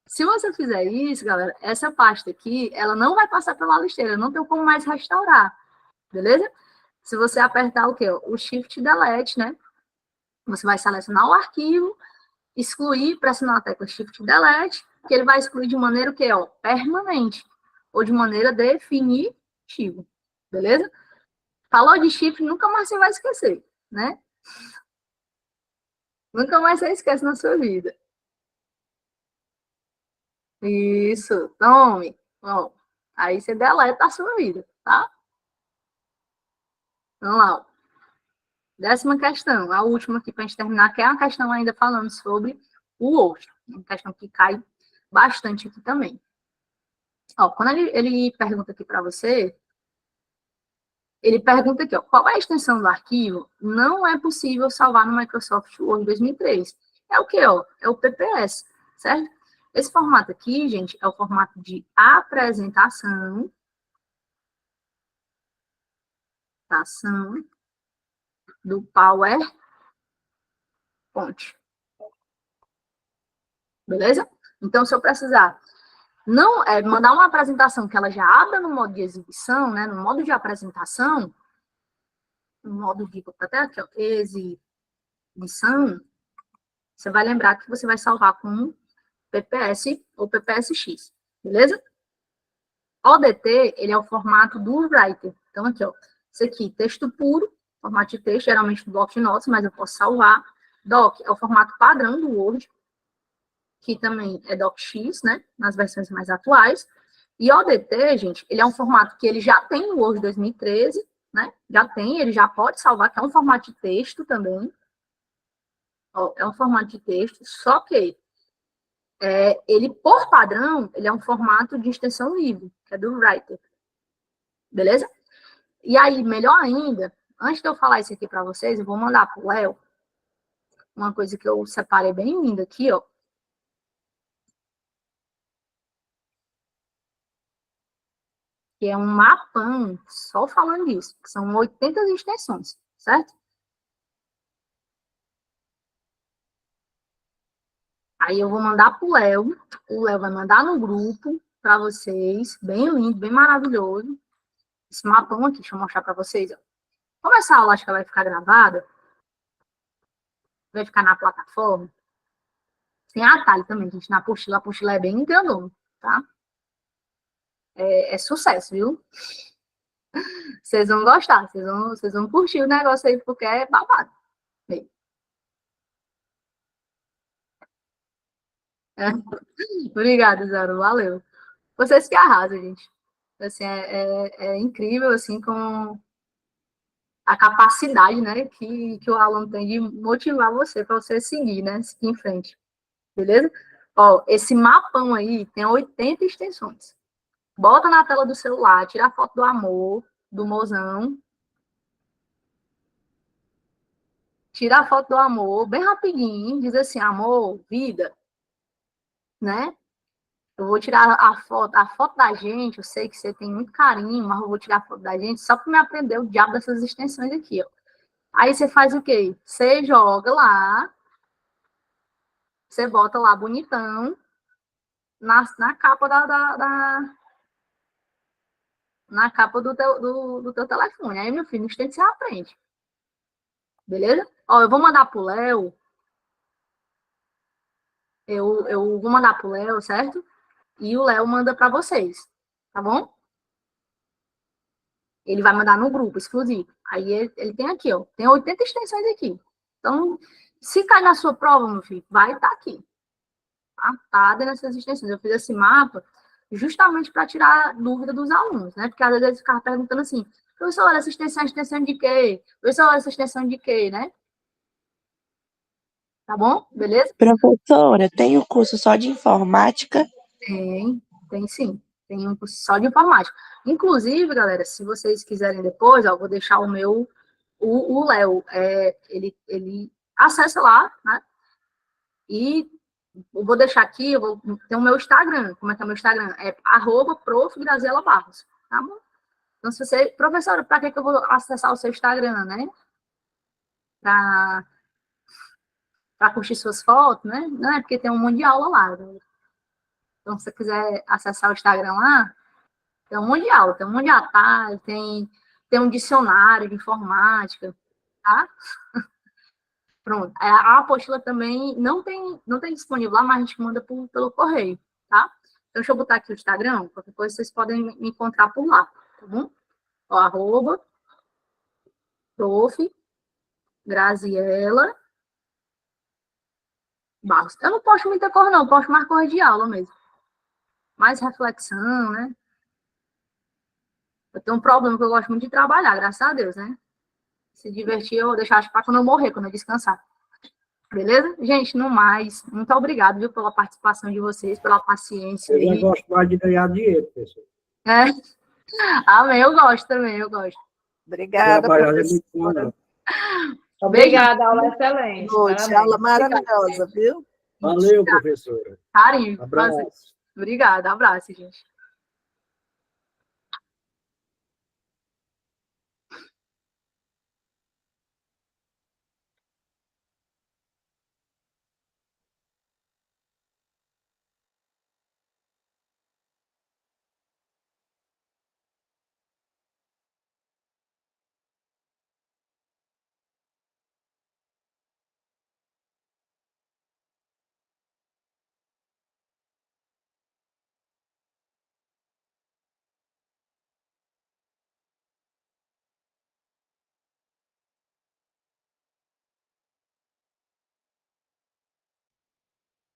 Se você fizer isso, galera, essa pasta aqui, ela não vai passar pela lixeira, não tem como mais restaurar, beleza? Se você apertar o quê? O Shift Delete, né? Você vai selecionar o arquivo, excluir, pressionar a tecla Shift Delete, que ele vai excluir de maneira o quê? Ó, permanente, ou de maneira definitiva, beleza? Falou de Shift, nunca mais você vai esquecer, né? Nunca mais você esquece na sua vida. Isso, tome. Bom, aí você deleta a sua vida, tá? Vamos lá. 10ª questão, a última aqui para a gente terminar, que é uma questão ainda falando sobre o Word. Uma questão que cai bastante aqui também. Ó, quando ele pergunta aqui para você, ele pergunta aqui, ó, qual é a extensão do arquivo? Não é possível salvar no Microsoft Word 2003. É o que, ó? É o PPS, certo? Esse formato aqui, gente, é o formato de apresentação. Do PowerPoint. Beleza? Então, se eu precisar mandar uma apresentação que ela já abra no modo de exibição, né, no modo de apresentação, no modo de, até aqui, ó, exibição, você vai lembrar que você vai salvar com PPS ou PPSX, beleza? ODT, ele é o formato do Writer. Então, aqui, ó, isso aqui, texto puro, formato de texto, geralmente do bloco de notas, mas eu posso salvar. Doc é o formato padrão do Word, que também é DocX, né, nas versões mais atuais. E ODT, gente, ele é um formato que ele já tem no Word 2013, né, ele já pode salvar, que é um formato de texto também. Ó, é um formato de texto, só que ele, por padrão, ele é um formato de extensão livre, que é do Writer. Beleza? E aí, melhor ainda, antes de eu falar isso aqui para vocês, eu vou mandar para o Léo uma coisa que eu separei bem linda aqui, ó. Que é um mapão, só falando disso, que são 80 extensões, certo? Aí eu vou mandar para o Léo vai mandar no grupo para vocês, bem lindo, bem maravilhoso. Esse mapão aqui, deixa eu mostrar para vocês, ó. Como essa aula acho que ela vai ficar gravada, vai ficar na plataforma, tem atalho também, gente, na apostila. A apostila é bem grandona, tá? É sucesso, viu? Vocês vão gostar, vocês vão curtir o negócio aí, porque é babado. É. Obrigada, Zaro, valeu. Vocês que arrasam, gente. Assim, é incrível, assim, com a capacidade, né, que o aluno tem de motivar você para você seguir, né, seguir em frente. Beleza? Ó, esse mapão aí tem 80 extensões. Bota na tela do celular, tira a foto do amor, do mozão. Tira a foto do amor, bem rapidinho, diz assim, amor, vida, né? Eu vou tirar a foto da gente, eu sei que você tem muito carinho, mas eu vou tirar a foto da gente só para me aprender o diabo dessas extensões aqui, ó. Aí você faz o quê? Você joga lá, você bota lá bonitão, na capa na capa do teu telefone. Aí, meu filho, no instante você aprende. Beleza? Ó, eu vou mandar pro Léo. Eu vou mandar pro Léo, certo? E o Léo manda para vocês, tá bom? Ele vai mandar no grupo exclusivo. Aí ele tem aqui, ó. Tem 80 extensões aqui. Então, se cair na sua prova, meu filho, vai estar aqui. Tá nessas extensões. Eu fiz esse mapa justamente para tirar dúvida dos alunos, né? Porque às vezes eles ficavam perguntando assim, professor, essa extensão é extensão de quê? Professor, essa extensão de quê, né? Tá bom? Beleza? Professora, tem o curso só de informática? Tem sim. Tem um curso só de informática. Inclusive, galera, se vocês quiserem depois, ó, eu vou deixar o meu, o Léo, ele acessa lá, né? E eu vou deixar aqui, tem o meu Instagram. Como é que é o meu Instagram? É @prof.graziela.barros, tá bom? Então, se você, professora, para que eu vou acessar o seu Instagram, né? Para curtir suas fotos, né? Não é porque tem um monte de aula lá. Né? Então, se você quiser acessar o Instagram lá, tem um monte de aula, tem um monte de atalho, tem um dicionário de informática, tá? Pronto. A apostila também não tem disponível lá, mas a gente manda pelo correio, tá? Então, deixa eu botar aqui o Instagram, qualquer coisa vocês podem me encontrar por lá, tá bom? Ó, @prof. Graziela Barros. Eu não posto muita cor, não, eu posto mais cor de aula mesmo. Mais reflexão, né? Eu tenho um problema que eu gosto muito de trabalhar, graças a Deus, né? Se divertir, eu vou deixar para quando eu morrer, quando eu descansar. Beleza? Gente, no mais, muito obrigado, viu, pela participação de vocês, pela paciência. Eu já gosto mais de ganhar dinheiro, professor. Amém, eu gosto também, eu gosto. Obrigada, professora. Obrigada, aula excelente. Noite, aula maravilhosa, viu? Valeu, professora. Carinho. Abraço. Obrigada, abraço, gente.